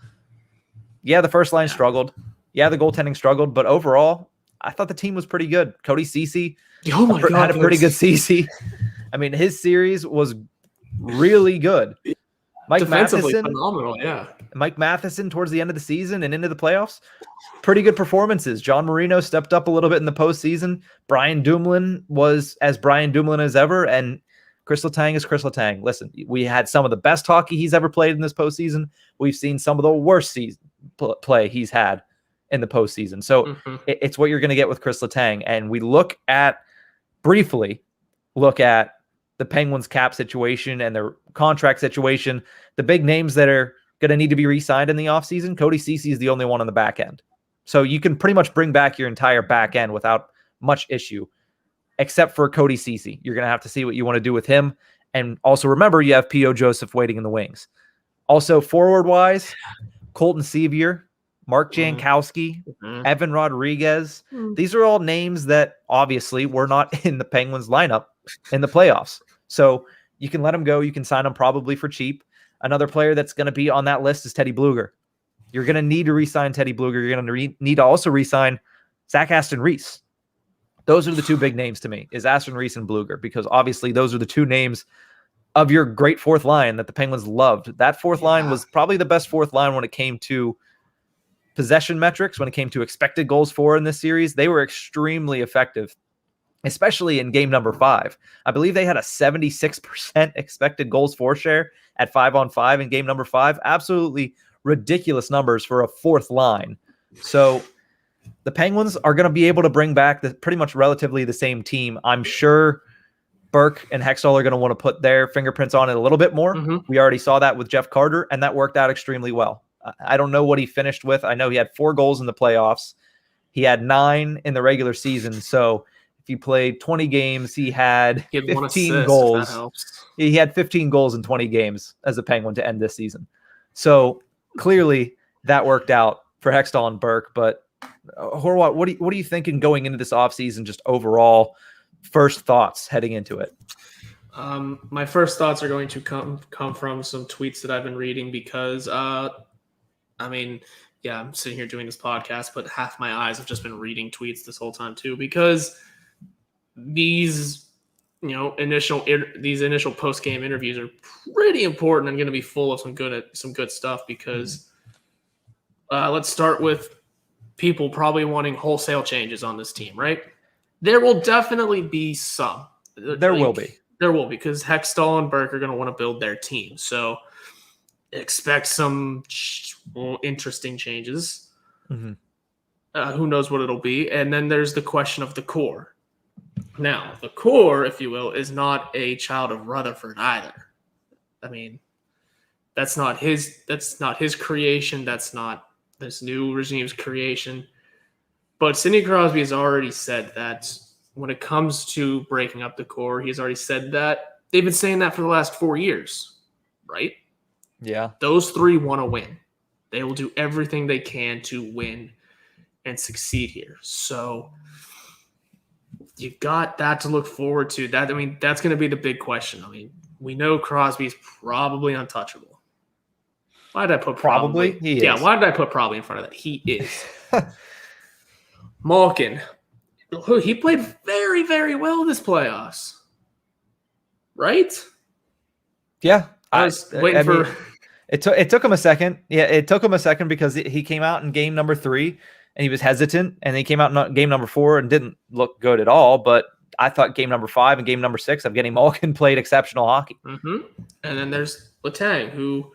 Yeah, the first line struggled. Yeah, the goaltending struggled. But overall, I thought the team was pretty good. Cody Ceci had a pretty good Ceci. I mean, his series was really good. Mike Matheson, phenomenal, yeah. Mike Matheson towards the end of the season and into the playoffs, pretty good performances. John Marino stepped up a little bit in the postseason. Brian Dumoulin was as Brian Dumoulin as ever, and Chris Letang is Chris Letang. Listen, we had some of the best hockey he's ever played in this postseason. We've seen some of the worst play he's had in the postseason. So it's what you're going to get with Chris Letang. And we briefly look at the Penguins cap situation and their contract situation. The big names that are going to need to be re-signed in the offseason, Cody Ceci is the only one on the back end. So you can pretty much bring back your entire back end without much issue, except for Cody Ceci. You're going to have to see what you want to do with him. And also remember, you have P.O. Joseph waiting in the wings. Also, forward-wise, Colton Sevier, Mark Jankowski, Evan Rodriguez. These are all names that obviously were not in the Penguins lineup in the playoffs. So you can let them go. You can sign them probably for cheap. Another player that's going to be on that list is Teddy Bluger. You're going to need to re-sign Teddy Bluger. You're going to need to also re-sign Zach Aston Reese. Those are the two big names to me, is Aston Reese and Bluger, because obviously those are the two names of your great fourth line that the Penguins loved. That fourth line was probably the best fourth line when it came to possession metrics, when it came to expected goals for in this series. They were extremely effective, especially in game number 5. I believe they had a 76% expected goals for share at 5-on-5 in game number 5. Absolutely ridiculous numbers for a fourth line. So the Penguins are going to be able to bring back pretty much relatively the same team. I'm sure Burke and Hextall are going to want to put their fingerprints on it a little bit more. We already saw that with Jeff Carter, and that worked out extremely well. I don't know what he finished with. I know he had 4 goals in the playoffs. He had 9 in the regular season. So if you played 20 games, he had 15 goals. He had 15 goals in 20 games as a Penguin to end this season. So clearly that worked out for Hextall and Burke. But Horwat, what are you thinking going into this offseason, just overall first thoughts heading into it? My first thoughts are going to come from some tweets that I've been reading because, I'm sitting here doing this podcast, but half my eyes have just been reading tweets this whole time too, because these initial post-game interviews are pretty important and going to be full of some good stuff because let's start with people probably wanting wholesale changes on this team, right? There will definitely be some. There will be, because Hextall and Burke are going to want to build their team. So expect some interesting changes. Mm-hmm. Who knows what it'll be? And then there's the question of the core. Now, the core, if you will, is not a child of Rutherford either. I mean, that's not his creation. That's not this new regime's creation. But Sidney Crosby has already said that when it comes to breaking up the core, he's already said that. They've been saying that for the last 4 years, right? Yeah. Those three want to win. They will do everything they can to win and succeed here. So you've got that to look forward to. That's going to be the big question. I mean, we know Crosby's probably untouchable. Why did I put probably? He is. Yeah, why did I put probably in front of that? He is. Malkin, he played very, very well this playoffs. Right? Yeah. I was waiting for... It took him a second. Yeah, it took him a second because he came out in game number 3 and he was hesitant, and he came out in game number 4 and didn't look good at all. But I thought game number 5 and game number 6 of Evgeny Malkin played exceptional hockey. Mm-hmm. And then there's Letang, who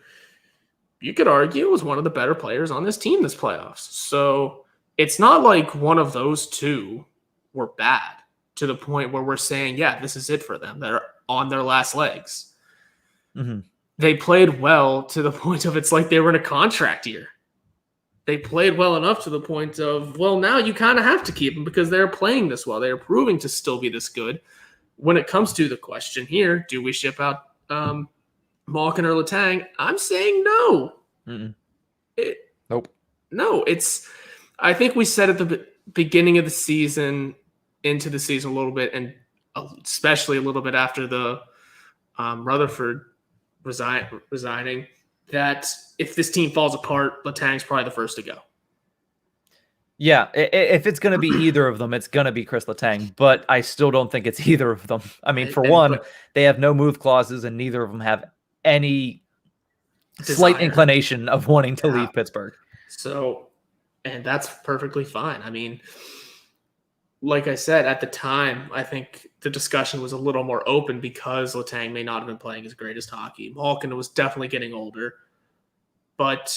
you could argue was one of the better players on this team this playoffs. So it's not like one of those two were bad to the point where we're saying, yeah, this is it for them. They're on their last legs. Mm-hmm. They played well to the point of it's like they were in a contract year. They played well enough to the point of, well, now you kind of have to keep them because they're playing this well. They're proving to still be this good. When it comes to the question here, do we ship out Malkin or Letang? I'm saying no. Nope. No, I think we said at the beginning of the season, into the season a little bit, and especially a little bit after the Rutherford resigning, that if this team falls apart, Letang's probably the first to go. Yeah, if it's going to be either of them, it's going to be Chris Letang, but I still don't think it's either of them. I mean, for one, they have no move clauses, and neither of them have any slight inclination of wanting to leave Pittsburgh. So, and that's perfectly fine. I mean, like I said, at the time, I think the discussion was a little more open because Letang may not have been playing his greatest hockey. Malkin was definitely getting older. But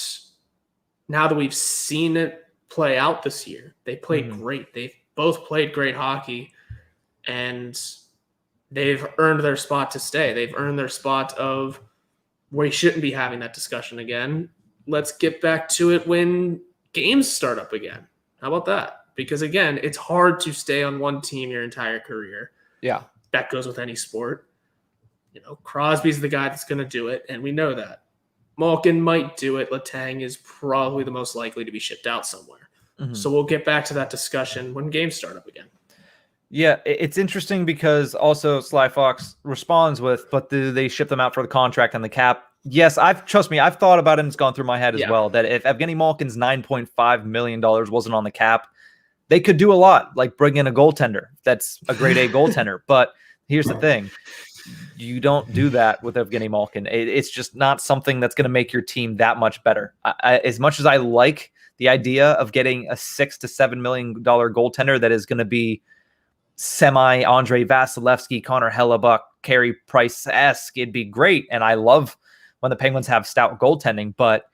now that we've seen it play out this year, they played great. They've both played great hockey, and they've earned their spot to stay. They've earned their spot of where you shouldn't be having that discussion again. Let's get back to it when games start up again. How about that? Because, again, it's hard to stay on one team your entire career. Yeah. That goes with any sport. You know, Crosby's the guy that's going to do it, and we know that. Malkin might do it. Letang is probably the most likely to be shipped out somewhere. Mm-hmm. So we'll get back to that discussion when games start up again. Yeah, it's interesting because also Sly Fox responds with, but do they ship them out for the contract and the cap? Yes, trust me, I've thought about it and it's gone through my head as well, that if Evgeny Malkin's $9.5 million wasn't on the cap, they could do a lot, like bring in a goaltender. That's a grade A goaltender. But here's the thing. You don't do that with Evgeny Malkin. It's just not something that's going to make your team that much better. As much as I like the idea of getting a $6 to $7 million goaltender that is going to be semi Andre Vasilevsky, Connor Hellebuck, Carey Price-esque, it'd be great. And I love when the Penguins have stout goaltending, but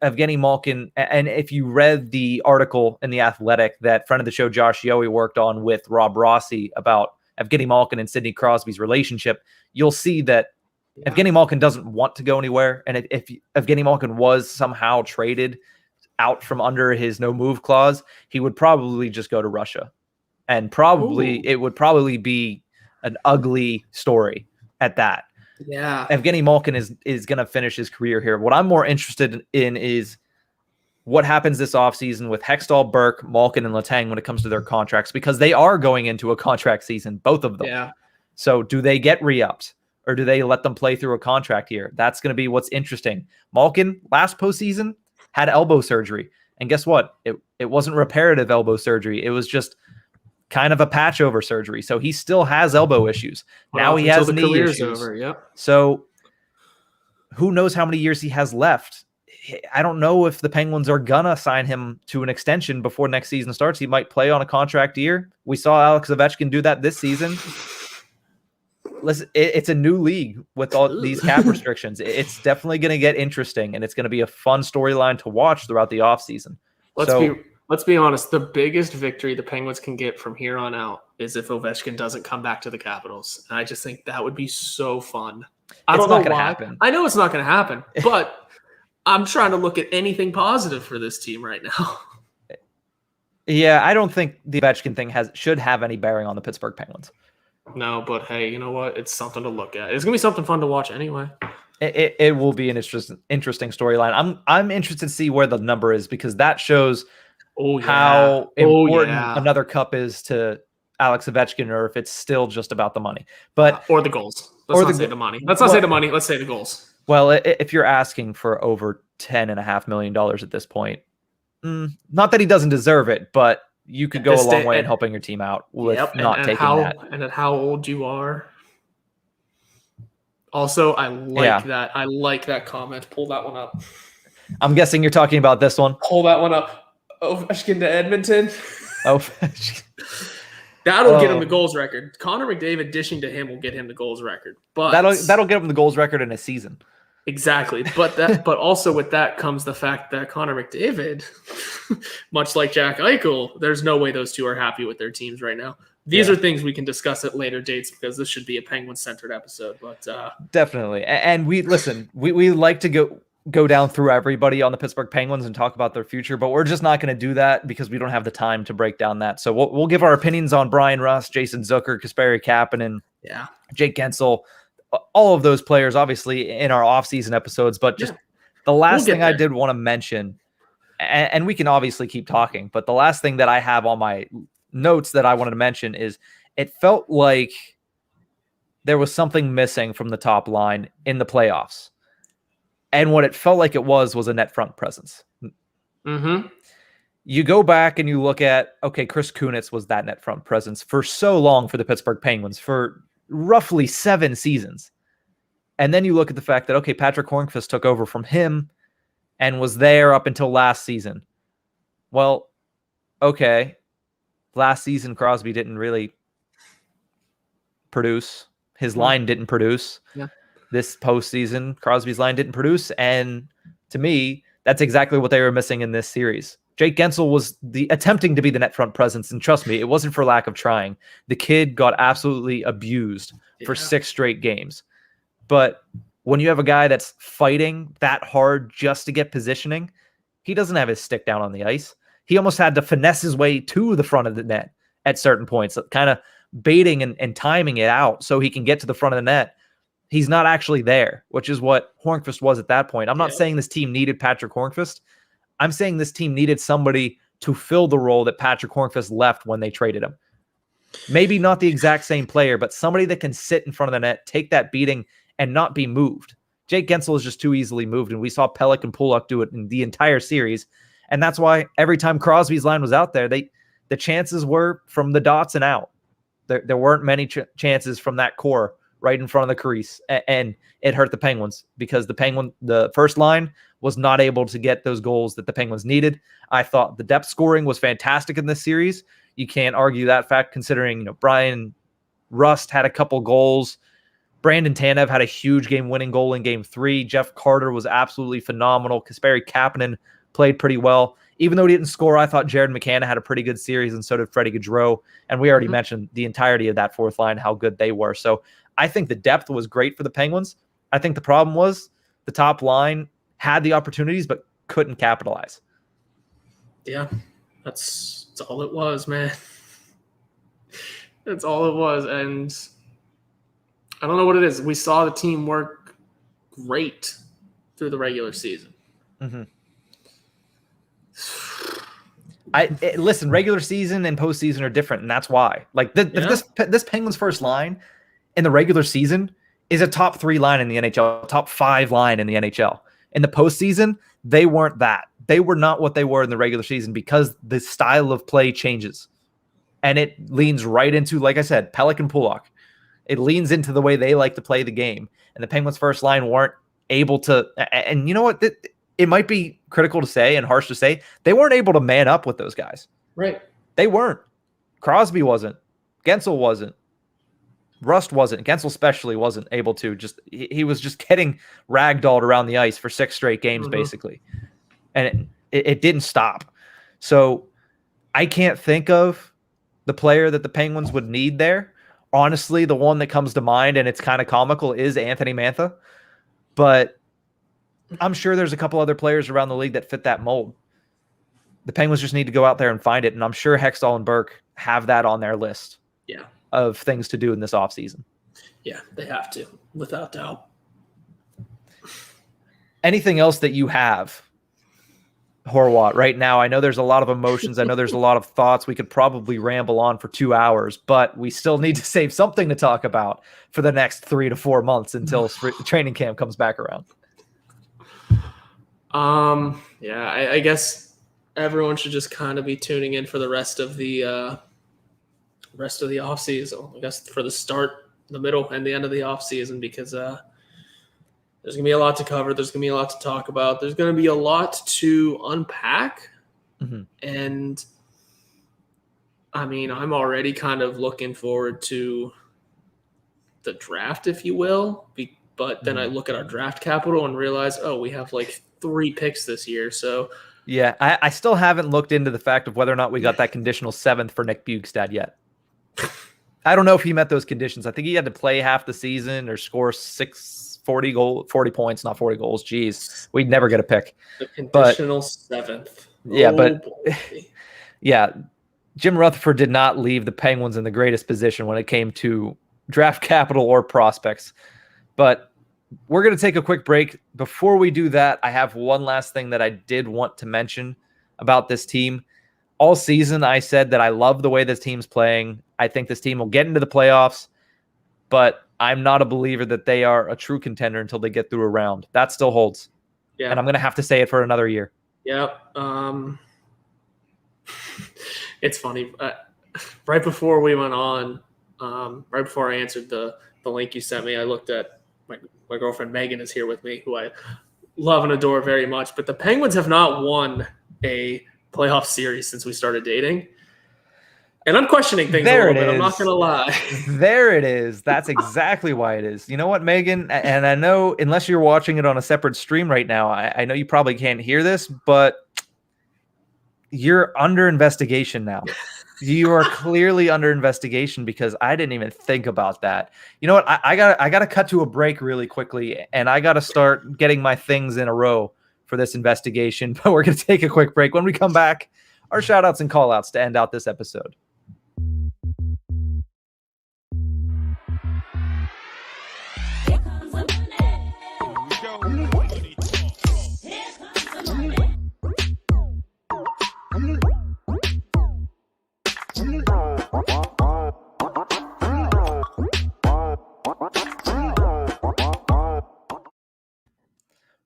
Evgeny Malkin, and if you read the article in The Athletic that friend of the show Josh Yohe worked on with Rob Rossi about Evgeny Malkin and Sidney Crosby's relationship, you'll see that Evgeny Malkin doesn't want to go anywhere. And if Evgeny Malkin was somehow traded out from under his no move clause, he would probably just go to Russia. And it would probably be an ugly story at that. Yeah. Evgeny Malkin is going to finish his career here. What I'm more interested in is what happens this offseason with Hextall, Burke, Malkin, and Letang when it comes to their contracts, because they are going into a contract season, both of them. Yeah. So do they get re-upped or do they let them play through a contract year? That's going to be what's interesting. Malkin, last postseason, had elbow surgery. And guess what? It wasn't reparative elbow surgery. It was just kind of a patch over surgery. So he still has elbow issues. Now he has knee issues. Yep. So who knows how many years he has left? I don't know if the Penguins are gonna sign him to an extension before next season starts. He might play on a contract year. We saw Alex Ovechkin do that this season. Listen, it's a new league with all these cap restrictions. It's definitely going to get interesting, and it's going to be a fun storyline to watch throughout the offseason. Let's be honest. The biggest victory the Penguins can get from here on out is if Ovechkin doesn't come back to the Capitals. And I just think that would be so fun. I don't know why. I know it's not going to happen, but I'm trying to look at anything positive for this team right now. Yeah, I don't think the Ovechkin thing should have any bearing on the Pittsburgh Penguins. No, but hey, you know what? It's something to look at. It's gonna be something fun to watch anyway. It will be an interesting storyline. I'm interested to see where the number is, because that shows how important another cup is to Alex Ovechkin, or if it's still just about the money. But or the goals. Let's not say the money. Let's not say the money. Let's say the goals. Well, if you're asking for over $10.5 million at this point, not that he doesn't deserve it, but you could go a long way in helping your team out with not taking that. And at how old you are. Also, I like that. I like that comment. Pull that one up. I'm guessing you're talking about this one. Pull that one up. Ovechkin to Edmonton. Ovechkin. That'll get him the goals record. Connor McDavid dishing to him will get him the goals record. But that'll get him the goals record in a season. Exactly. But also with that comes the fact that Connor McDavid, much like Jack Eichel, there's no way those two are happy with their teams right now. These are things we can discuss at later dates, because this should be a Penguin-centered episode. But definitely. And we like to go down through everybody on the Pittsburgh Penguins and talk about their future, but we're just not going to do that because we don't have the time to break down that. So we'll give our opinions on Brian Rust, Jason Zucker, Kasperi Kapanen, Jake Gensel, all of those players, obviously, in our offseason episodes. But just the last thing I did want to mention, and we can obviously keep talking, but the last thing that I have on my notes that I wanted to mention is it felt like there was something missing from the top line in the playoffs. And what it felt like it was a net front presence. Mm-hmm. You go back and you look at, Chris Kunitz was that net front presence for so long for the Pittsburgh Penguins, for roughly 7 seasons. And then you look at the fact that, Patrick Hornqvist took over from him and was there up until last season. Well, last season Crosby didn't really produce. His line didn't produce. Yeah. This postseason, Crosby's line didn't produce. And to me, that's exactly what they were missing in this series. Jake Gensel was attempting to be the net front presence. And trust me, it wasn't for lack of trying. The kid got absolutely abused for 6 straight games. But when you have a guy that's fighting that hard just to get positioning, he doesn't have his stick down on the ice. He almost had to finesse his way to the front of the net at certain points, kind of baiting and timing it out so he can get to the front of the net. He's not actually there, which is what Hornqvist was at that point. I'm not saying this team needed Patrick Hornqvist. I'm saying this team needed somebody to fill the role that Patrick Hornqvist left when they traded him. Maybe not the exact same player, but somebody that can sit in front of the net, take that beating, and not be moved. Jake Gensel is just too easily moved, and we saw Pelech and Pulock do it in the entire series. And that's why every time Crosby's line was out there, the chances were from the dots and out. There weren't many chances from that core right in front of the crease, and it hurt the Penguins because the first line was not able to get those goals that the Penguins needed. I thought the depth scoring was fantastic in this series. You can't argue that fact, considering Brian Rust had a couple goals. Brandon Tanev had a huge game-winning goal in Game 3. Jeff Carter was absolutely phenomenal. Kasperi Kapanen played pretty well. Even though he didn't score, I thought Jared McCann had a pretty good series, and so did Freddie Gaudreau. And we already mentioned the entirety of that fourth line, how good they were. So I think the depth was great for the Penguins. I think the problem was the top line had the opportunities but couldn't capitalize. Yeah, that's all it was, man. That's all it was. And I don't know what it is. We saw the team work great through the regular season. Mm-hmm. Listen, regular season and postseason are different, and that's why. Like this Penguins first line in the regular season is a top 3 line in the NHL, top 5 line in the NHL. In the postseason, they weren't that. They were not what they were in the regular season because the style of play changes. And it leans right into, like I said, Pelech and Pulock. It leans into the way they like to play the game. And the Penguins first line weren't able to, and you know what? It might be critical to say and harsh to say, they weren't able to man up with those guys. Right. They weren't. Crosby wasn't. Gensel wasn't. Rust wasn't. Gensel especially wasn't able to. He was just getting ragdolled around the ice for 6 straight games, basically. And it didn't stop. So I can't think of the player that the Penguins would need there. Honestly, the one that comes to mind, and it's kind of comical, is Anthony Mantha. But I'm sure there's a couple other players around the league that fit that mold. The Penguins just need to go out there and find it. And I'm sure Hextall and Burke have that on their list of things to do in this offseason. Yeah, they have to, without doubt. Anything else that you have, Horwat, right now? I know there's a lot of emotions. I know there's a lot of thoughts. We could probably ramble on for 2 hours, but we still need to save something to talk about for the next 3 to 4 months until training camp comes back around. Yeah, I guess everyone should just kind of be tuning in for the rest of the off season. I guess for the start, the middle, and the end of the off season, because there's gonna be a lot to cover. There's gonna be a lot to talk about. There's gonna be a lot to unpack, and I mean, I'm already kind of looking forward to the draft, if you will. But then I look at our draft capital and realize, we have like 3 picks this year. So yeah, I still haven't looked into the fact of whether or not we got that conditional 7th for Nick Bjugstad yet. I don't know if he met those conditions. I think he had to play half the season or score 40 points, not 40 goals. Jeez, we'd never get a pick. The conditional 7th. Yeah, yeah, Jim Rutherford did not leave the Penguins in the greatest position when it came to draft capital or prospects. But we're going to take a quick break. Before we do that, I have one last thing that I did want to mention about this team. All season, I said that I love the way this team's playing. I think this team will get into the playoffs, but I'm not a believer that they are a true contender until they get through a round. That still holds. Yeah. And I'm going to have to say it for another year. Yep. It's funny. Right before we went on, right before I answered the link you sent me, I looked at my girlfriend Megan is here with me, who I love and adore very much. But the Penguins have not won a playoff series since we started dating. And I'm questioning things a little bit. I'm not going to lie. There it is. That's exactly why it is. You know what, Megan? And I know, unless you're watching it on a separate stream right now, I know you probably can't hear this, but you're under investigation now. You are clearly under investigation because I didn't even think about that. You know what? I gotta cut to a break really quickly, and I gotta start getting my things in a row for this investigation. But we're gonna take a quick break. When we come back, our shout outs and call outs to end out this episode.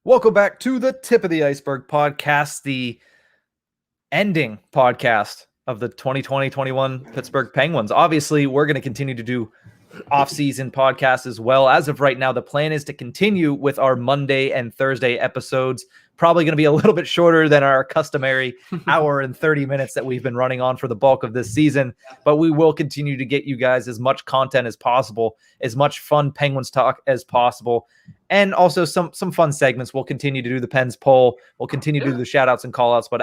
Welcome back to the Tip of the Ice-Burgh podcast, the ending podcast of the 2020-21 Pittsburgh Penguins. Obviously, we're going to continue to do off-season podcasts as well. As of right now, the plan is to continue with our Monday and Thursday episodes. Probably going to be a little bit shorter than our customary hour and 30 minutes that we've been running on for the bulk of this season, but we will continue to get you guys as much content as possible, as much fun Penguins talk as possible, and also some fun segments. We'll continue to do the Pens poll. We'll continue to do the shout-outs and call-outs, but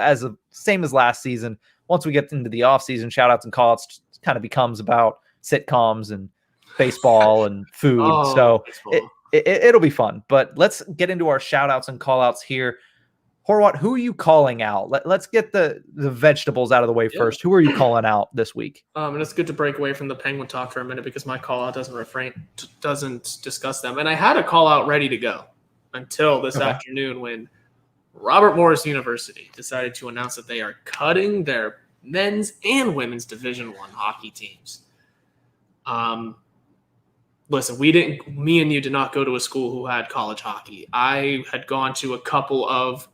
same as last season, once we get into the off-season, shout-outs and call-outs kind of becomes about sitcoms and baseball and food. So it'll be fun, but let's get into our shout outs and call outs here. Horwat, who are you calling out? Let's get the vegetables out of the way first. Who are you calling out this week? And it's good to break away from the Penguin talk for a minute because my call out doesn't discuss them. And I had a call out ready to go until this afternoon when Robert Morris University decided to announce that they are cutting their men's and women's Division I hockey teams. Listen, me and you did not go to a school who had college hockey. I had gone to a couple of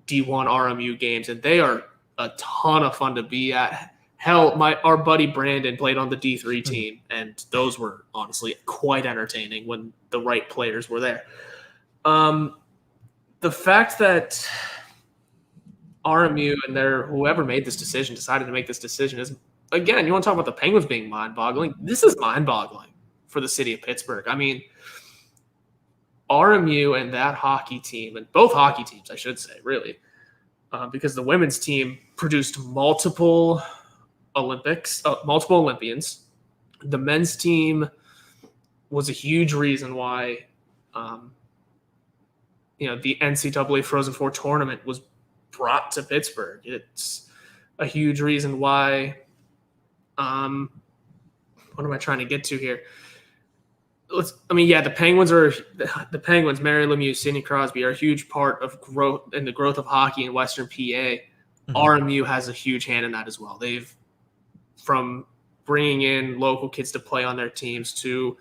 D1 RMU games, and they are a ton of fun to be at. Hell, our buddy Brandon played on the D3 team, and those were honestly quite entertaining when the right players were there. The fact that RMU and whoever made this decision decided to make this decision is again, you want to talk about the Penguins being mind-boggling? This is mind-boggling for the city of Pittsburgh. I mean, RMU and that hockey team, and both hockey teams, I should say, really, because the women's team produced multiple Olympians. The men's team was a huge reason why, the NCAA Frozen Four tournament was brought to Pittsburgh. It's a huge reason why. What am I trying to get to here? The Penguins, Mary Lemieux, Sidney Crosby are a huge part of growth in the growth of hockey in Western PA. Mm-hmm. RMU has a huge hand in that as well. They've, from bringing in local kids to play on their teams to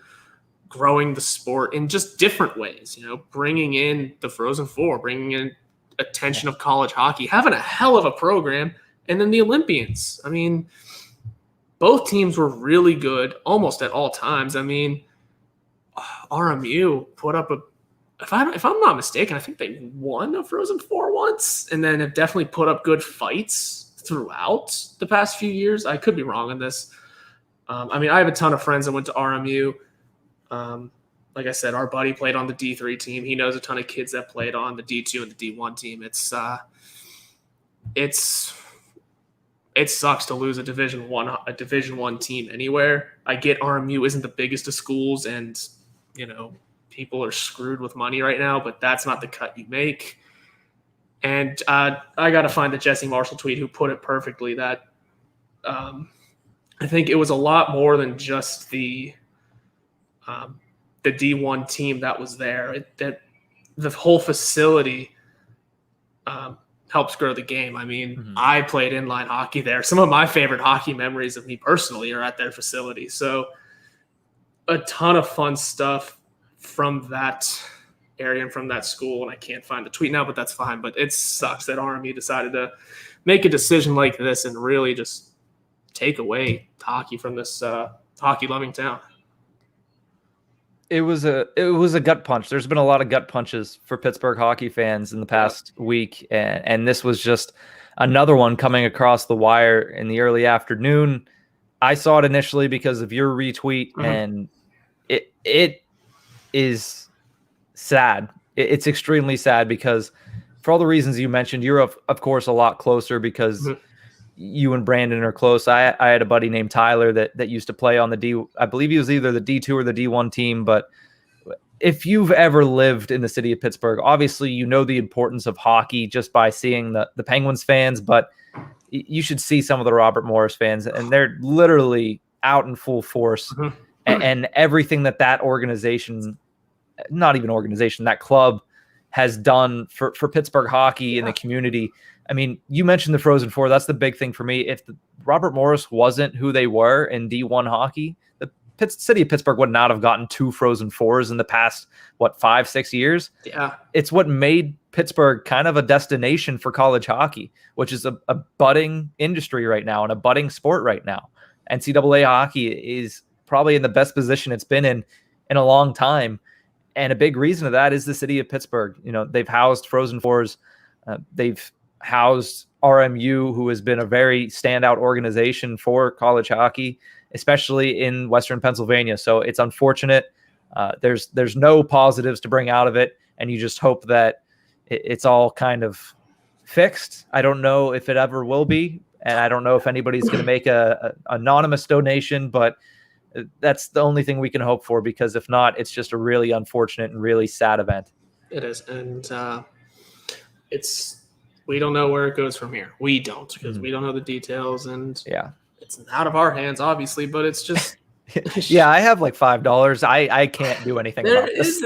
growing the sport in just different ways, bringing in the Frozen Four, bringing in attention of college hockey, having a hell of a program, and then the Olympians. I mean, both teams were really good almost at all times. I mean, RMU put up if I'm not mistaken, I think they won a Frozen Four once, and then have definitely put up good fights throughout the past few years. I could be wrong on this. I have a ton of friends that went to RMU. Like I said, our buddy played on the D3 team. He knows a ton of kids that played on the D2 and the D1 team. It sucks to lose a Division One team anywhere. I get RMU isn't the biggest of schools, and people are screwed with money right now, but that's not the cut you make. And I got to find the Jesse Marshall tweet who put it perfectly that I think it was a lot more than just the D1 team that was there. That the whole facility helps grow the game. I mean, mm-hmm. I played inline hockey there. Some of my favorite hockey memories of me personally are at their facility. So a ton of fun stuff from that area and from that school. And I can't find the tweet now, but that's fine. But it sucks that RMU decided to make a decision like this and really just take away hockey from this hockey-loving town. It was a gut punch. There's been a lot of gut punches for Pittsburgh hockey fans in the past week, and this was just another one coming across the wire in the early afternoon. I saw it initially because of your retweet, mm-hmm. and it is sad. It's extremely sad because for all the reasons you mentioned, you're of course a lot closer because mm-hmm. you and Brandon are close. I had a buddy named Tyler that used to play on the D. I believe he was either the D2 or the D1 team. But if you've ever lived in the city of Pittsburgh, obviously you know the importance of hockey just by seeing the Penguins fans. But you should see some of the Robert Morris fans, and they're literally out in full force. Mm-hmm. And everything that organization, not even organization, that club has done for Pittsburgh hockey in the community. I mean, you mentioned the Frozen Four. That's the big thing for me. If Robert Morris wasn't who they were in D1 hockey, the city of Pittsburgh would not have gotten 2 Frozen Fours in the past, 5-6 years? Yeah. It's what made Pittsburgh kind of a destination for college hockey, which is a budding industry right now and a budding sport right now. NCAA hockey is probably in the best position it's been in a long time. And a big reason of that is the city of Pittsburgh. They've housed Frozen Fours. They've housed RMU, who has been a very standout organization for college hockey, especially in Western Pennsylvania. So it's unfortunate. There's no positives to bring out of it, and you just hope that it's all kind of fixed. I don't know if it ever will be, and I don't know if anybody's going to make a anonymous donation, but that's the only thing we can hope for, because if not, it's just a really unfortunate and really sad event. It is, and we don't know where it goes from here. We don't, because we don't know the details, and it's out of our hands, obviously. But it's just, I have like $5. I can't do anything about this.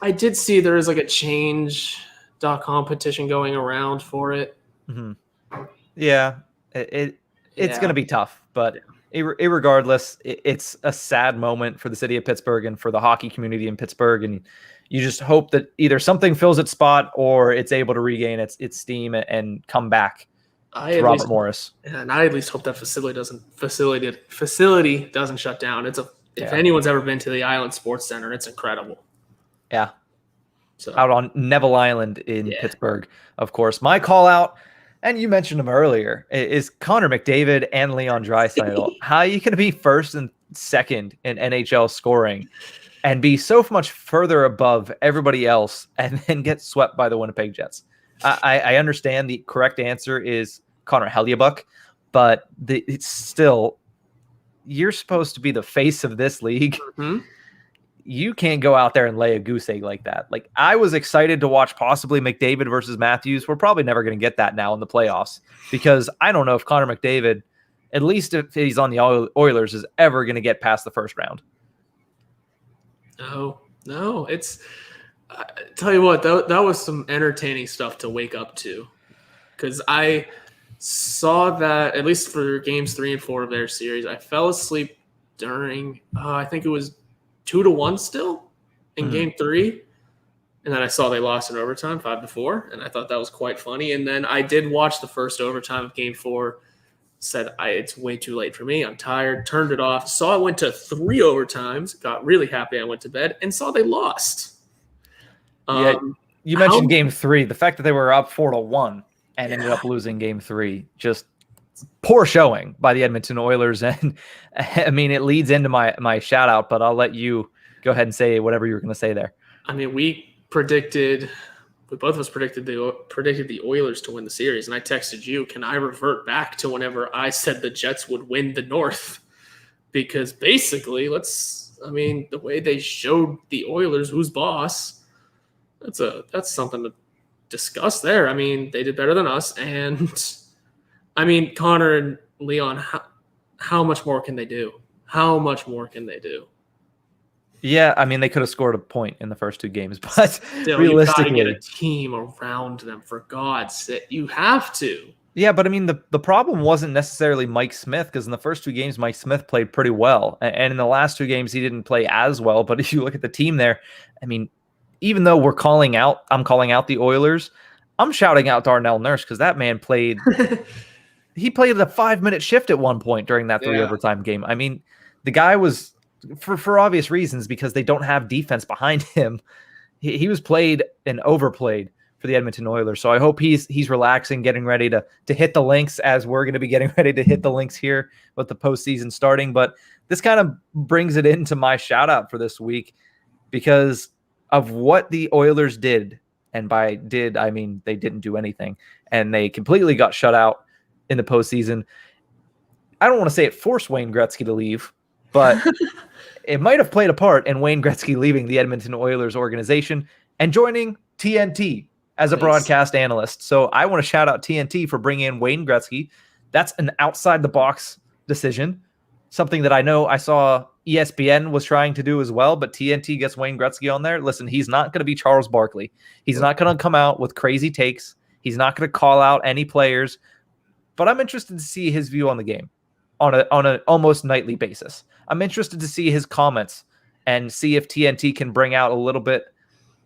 I did see there is like a change.com petition going around for it. Mm-hmm. Yeah, it's going to be tough, but. Irregardless, it's a sad moment for the city of Pittsburgh and for the hockey community in Pittsburgh, and you just hope that either something fills its spot or it's able to regain its steam and come back to Robert Morris. And I at least hope that facility doesn't shut down. If anyone's ever been to the Island Sports Center, it's incredible. Yeah. So out on Neville Island in Pittsburgh, of course. My call out And you mentioned him earlier, is Connor McDavid and Leon Draisaitl. How are you going to be first and second in NHL scoring and be so much further above everybody else and then get swept by the Winnipeg Jets? I understand the correct answer is Connor Hellebuyck, but it's still, you're supposed to be the face of this league. Mm-hmm. You can't go out there and lay a goose egg like that. Like, I was excited to watch possibly McDavid versus Matthews. We're probably never going to get that now in the playoffs because I don't know if Connor McDavid, at least if he's on the Oilers, is ever going to get past the first round. No, it's tell you what, that was some entertaining stuff to wake up to, because I saw that at least for games 3 and 4 of their series. I fell asleep during I think it was 2-1 still in game 3, and then I saw they lost in overtime 5-4, and I thought that was quite funny. And then I did watch the first overtime of game 4. Said it's way too late for me. I'm tired. Turned it off. Saw it went to 3 overtimes. Got really happy. I went to bed and saw they lost. You mentioned game 3. The fact that they were up 4-1 and ended up losing game 3, just poor showing by the Edmonton Oilers. And I mean, it leads into my shout out, but I'll let you go ahead and say whatever you were going to say there. I mean, we both of us predicted the Oilers to win the series, and I texted you, can I revert back to whenever I said the Jets would win the North? Because basically, the way they showed the Oilers who's boss, that's something to discuss there. I mean, they did better than us, and I mean, Connor and Leon, how much more can they do? How much more can they do? Yeah, I mean, they could have scored a point in the first 2 games, but still, realistically, you gotta get a team around them, for God's sake. You have to. Yeah, but I mean, the problem wasn't necessarily Mike Smith, because in the first 2 games, Mike Smith played pretty well. And in the last 2 games, he didn't play as well. But if you look at the team there, I mean, even though I'm calling out the Oilers, I'm shouting out Darnell Nurse, because that man played – he played a 5-minute shift at one point during that 3 overtime game. I mean, the guy was – for obvious reasons, because they don't have defense behind him. He was played and overplayed for the Edmonton Oilers. So I hope he's relaxing, getting ready to hit the links, as we're going to be getting ready to hit the links here with the postseason starting. But this kind of brings it into my shout out for this week, because of what the Oilers did. And by did, I mean they didn't do anything, and they completely got shut out in the postseason. I don't want to say it forced Wayne Gretzky to leave, but it might have played a part in Wayne Gretzky leaving the Edmonton Oilers organization and joining TNT as a broadcast analyst. So I want to shout out TNT for bringing in Wayne Gretzky. That's an outside-the-box decision, something that I know I saw ESPN was trying to do as well, but TNT gets Wayne Gretzky on there. Listen, he's not going to be Charles Barkley. He's not going to come out with crazy takes. He's not going to call out any players, but I'm interested to see his view on the game on an almost nightly basis. I'm interested to see his comments and see if TNT can bring out a little bit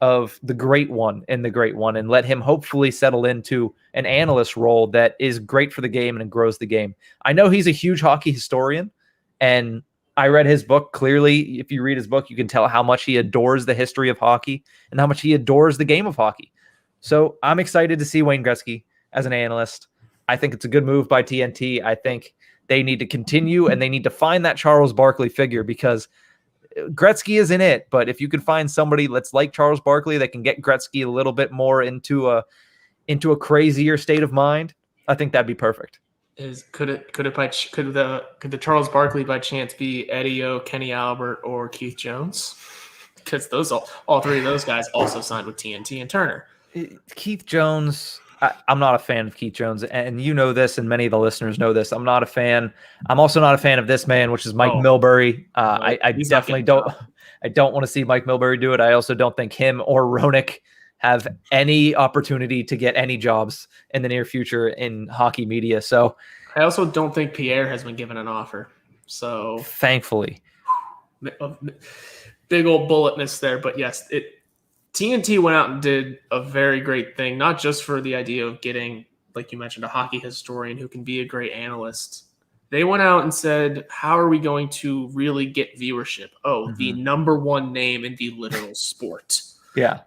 of the great one in the great one and let him hopefully settle into an analyst role that is great for the game and grows the game. I know he's a huge hockey historian, and I read his book. Clearly, if you read his book, you can tell how much he adores the history of hockey and how much he adores the game of hockey. So I'm excited to see Wayne Gretzky as an analyst. I think it's a good move by TNT. I think they need to continue, and they need to find that Charles Barkley figure, because Gretzky isn't it. But if you could find somebody that's like Charles Barkley that can get Gretzky a little bit more into a crazier state of mind, I think that'd be perfect. Could the Charles Barkley by chance be Eddie O, Kenny Albert, or Keith Jones? Because all 3 of those guys also signed with TNT and Turner. Keith Jones. I'm not a fan of Keith Jones, and you know this, and many of the listeners know this. I'm not a fan. I'm also not a fan of this man, which is Mike Milbury. I definitely don't. I don't want to see Mike Milbury do it. I also don't think him or Roenick have any opportunity to get any jobs in the near future in hockey media. So I also don't think Pierre has been given an offer. So thankfully, big old bullet miss there. But yes, TNT went out and did a very great thing, not just for the idea of getting, like you mentioned, a hockey historian who can be a great analyst. They went out and said, how are we going to really get viewership? The number 1 name in the literal sport. Yeah.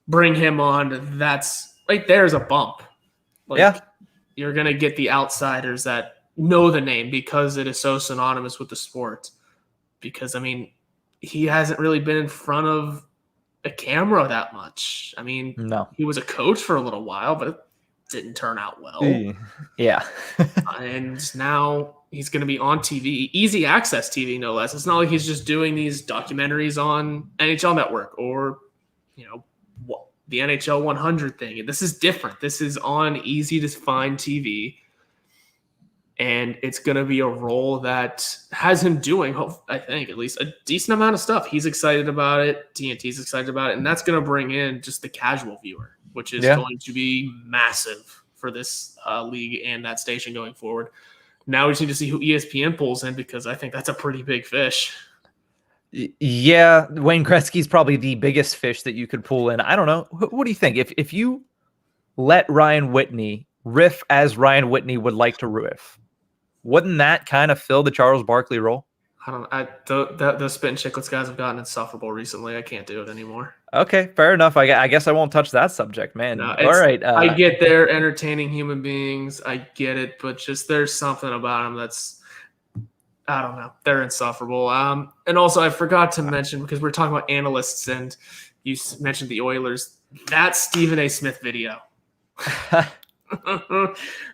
Bring him on. That's right there's a bump. you're going to get the outsiders that know the name because it is so synonymous with the sport. Because, I mean, he hasn't really been in front of a camera that much. I mean, no. He was a coach for a little while, but it didn't turn out well. Yeah. And now he's going to be on TV, easy access TV, no less. It's not like he's just doing these documentaries on NHL Network or, the NHL 100 thing. This is different. This is on easy to find TV. And it's going to be a role that has him doing, I think, at least a decent amount of stuff. He's excited about it. TNT's excited about it. And that's going to bring in just the casual viewer, which is going to be massive for this league and that station going forward. Now we just need to see who ESPN pulls in, because I think that's a pretty big fish. Yeah, Wayne Gretzky's probably the biggest fish that you could pull in. I don't know. What do you think? If you let Ryan Whitney riff as Ryan Whitney would like to riff, wouldn't that kind of fill the Charles Barkley role? I don't know. Those Spit and Chicklets guys have gotten insufferable recently. I can't do it anymore. Okay, fair enough. I guess I won't touch that subject, man. No, all right. I get they're entertaining human beings. I get it, but just there's something about them that's, I don't know. They're insufferable. And also, I forgot to mention, because we're talking about analysts and you mentioned the Oilers, that Stephen A. Smith video.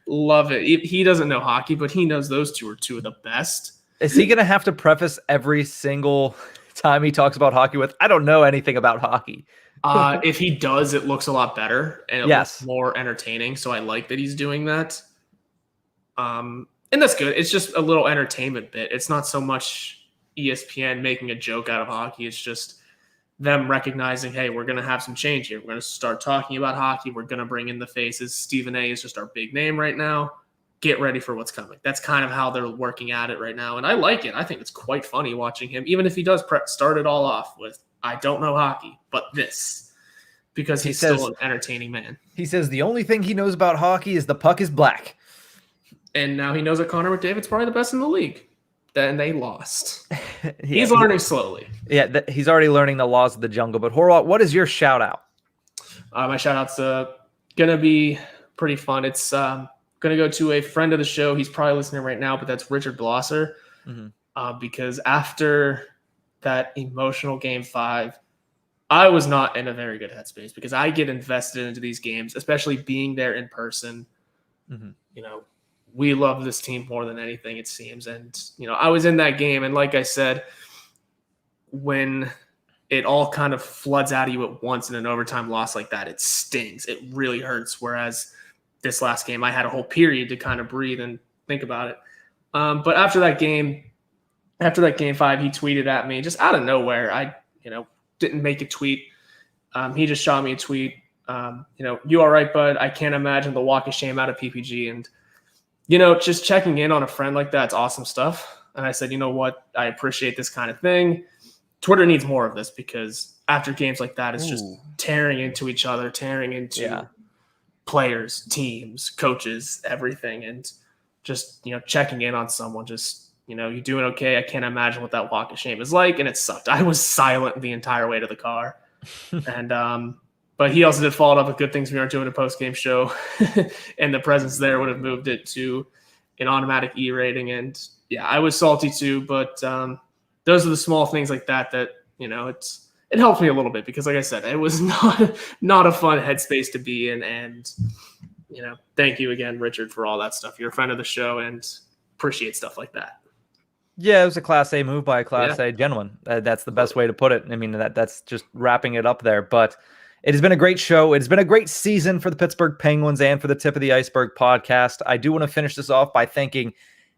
Love it. He doesn't know hockey, but he knows those two are two of the best. Is he going to have to preface every single time he talks about hockey with, I don't know anything about hockey? If he does, it looks a lot better and it looks more entertaining. So I like that he's doing that. And that's good. It's just a little entertainment bit. It's not so much ESPN making a joke out of hockey. It's just them recognizing, hey, we're going to have some change here. We're going to start talking about hockey. We're going to bring in the faces. Stephen A. is just our big name right now. Get ready for what's coming. That's kind of how they're working at it right now. And I like it. I think it's quite funny watching him, even if he does start it all off with, I don't know hockey, but this, because he's still an entertaining man. He says the only thing he knows about hockey is the puck is black. And now he knows that Connor McDavid's probably the best in the league. Then they lost. He's learning slowly. Yeah, he's already learning the laws of the jungle. But Horwat, what is your shout out? My shout out's going to be pretty fun. It's going to go to a friend of the show. He's probably listening right now, but that's Richard Blosser. Mm-hmm. Because after that emotional Game 5, I was not in a very good headspace, because I get invested into these games, especially being there in person. Mm-hmm. We love this team more than anything, it seems. And, I was in that game. And like I said, when it all kind of floods out of you at once in an overtime loss like that, it stings. It really hurts. Whereas this last game, I had a whole period to kind of breathe and think about it. But after that Game 5, he tweeted at me just out of nowhere. I, didn't make a tweet. He just shot me a tweet. You all right, bud? I can't imagine the walk of shame out of PPG. And, just checking in on a friend like that's awesome stuff. And I said, you know what? I appreciate this kind of thing. Twitter needs more of this, because after games like that, it's just tearing into each other, tearing into players, teams, coaches, everything. And just, checking in on someone, just, you doing okay? I can't imagine what that walk of shame is like. And it sucked. I was silent the entire way to the car. And, but he also did follow up with good things we aren't doing a post-game show. And the presence there would have moved it to an automatic E rating. And yeah, I was salty too, but those are the small things like that, it helped me a little bit, because like I said, it was not a fun headspace to be in. And, thank you again, Richard, for all that stuff. You're a friend of the show and appreciate stuff like that. Yeah, it was a Class A move by a Class A gentleman. That's the best way to put it. I mean, that's just wrapping it up there. But it has been a great show. It has been a great season for the Pittsburgh Penguins and for the Tip of the Iceberg podcast. I do want to finish this off by thanking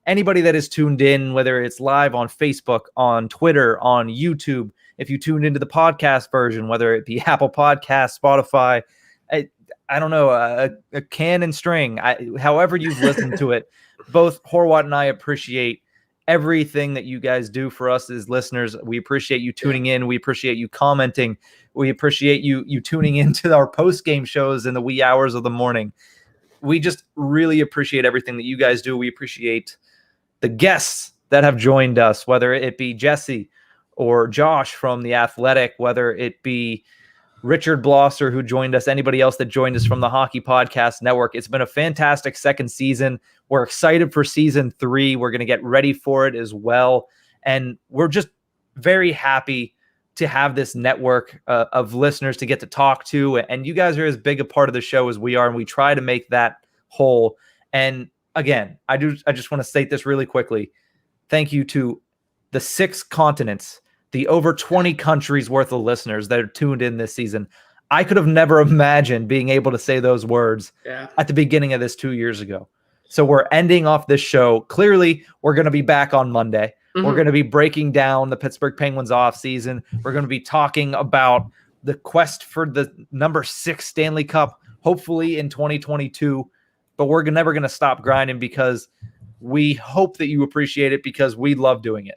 anybody that is tuned in, whether it's live on Facebook, on Twitter, on YouTube. If you tuned into the podcast version, whether it be Apple Podcasts, Spotify, I don't know, a can and string, however you've listened to it, both Horwat and I appreciate everything that you guys do for us as listeners. We appreciate you tuning in. We appreciate you commenting. We appreciate you tuning into our post-game shows in the wee hours of the morning. We just really appreciate everything that you guys do. We appreciate the guests that have joined us, whether it be Jesse or Josh from The Athletic, whether it be Richard Blosser, who joined us, anybody else that joined us from the Hockey Podcast Network. It's been a fantastic second season. We're excited for season 3. We're going to get ready for it as well. And we're just very happy to have this network of listeners to get to talk to. And you guys are as big a part of the show as we are, and we try to make that whole. And again, I just want to state this really quickly. Thank you to the 6 continents, the over 20 countries worth of listeners that are tuned in this season. I could have never imagined being able to say those words at the beginning of this 2 years ago. So we're ending off this show. Clearly, we're going to be back on Monday. We're going to be breaking down the Pittsburgh Penguins off season. We're going to be talking about the quest for the number 6 Stanley Cup, hopefully in 2022. But we're never going to stop grinding because we hope that you appreciate it, because we love doing it.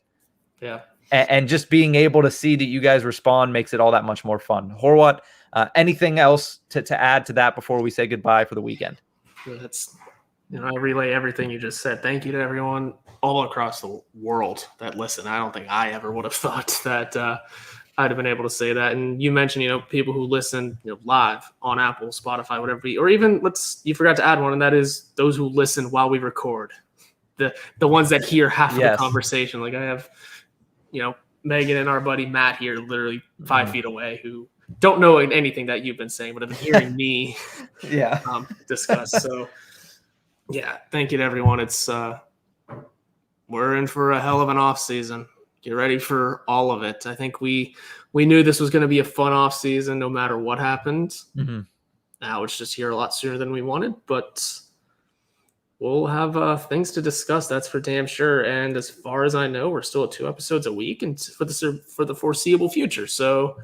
Yeah. And just being able to see that you guys respond makes it all that much more fun. Horwat, anything else to add to that before we say goodbye for the weekend? That's, I relay everything you just said. Thank you to everyone all across the world that listen. I don't think I ever would have thought that I'd have been able to say that. And you mentioned, people who listen, live on Apple, Spotify, whatever, or even you forgot to add one, and that is those who listen while we record. The ones that hear half of the conversation. Like I have, Megan and our buddy Matt here, literally 5 feet away, who don't know anything that you've been saying, but have been hearing me discuss. So thank you to everyone. It's we're in for a hell of an off season. Get ready for all of it. I think we knew this was going to be a fun off season no matter what happened. Now it's just here a lot sooner than we wanted, but we'll have things to discuss. That's for damn sure. And as far as I know, we're still at 2 episodes a week, and for the foreseeable future. So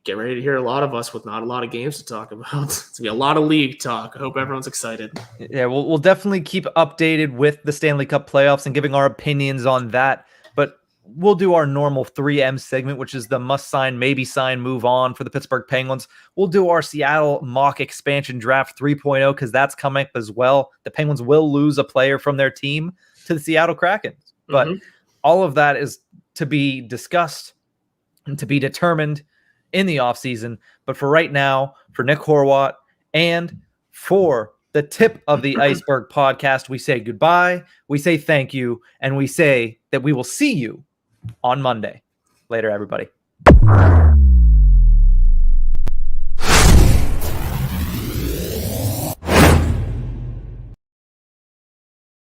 get ready to hear a lot of us with not a lot of games to talk about. It's gonna be a lot of league talk. I hope everyone's excited. Yeah, we'll definitely keep updated with the Stanley Cup playoffs and giving our opinions on that. But we'll do our normal 3M segment, which is the must sign, maybe sign, move on for the Pittsburgh Penguins. We'll do our Seattle mock expansion draft 3.0 because that's coming up as well. The Penguins will lose a player from their team to the Seattle Kraken. But all of that is to be discussed and to be determined in the offseason. But for right now, for Nick Horwat and for the tip of the Ice-Burgh podcast, we say goodbye, we say thank you, and we say that we will see you on Monday. Later, everybody.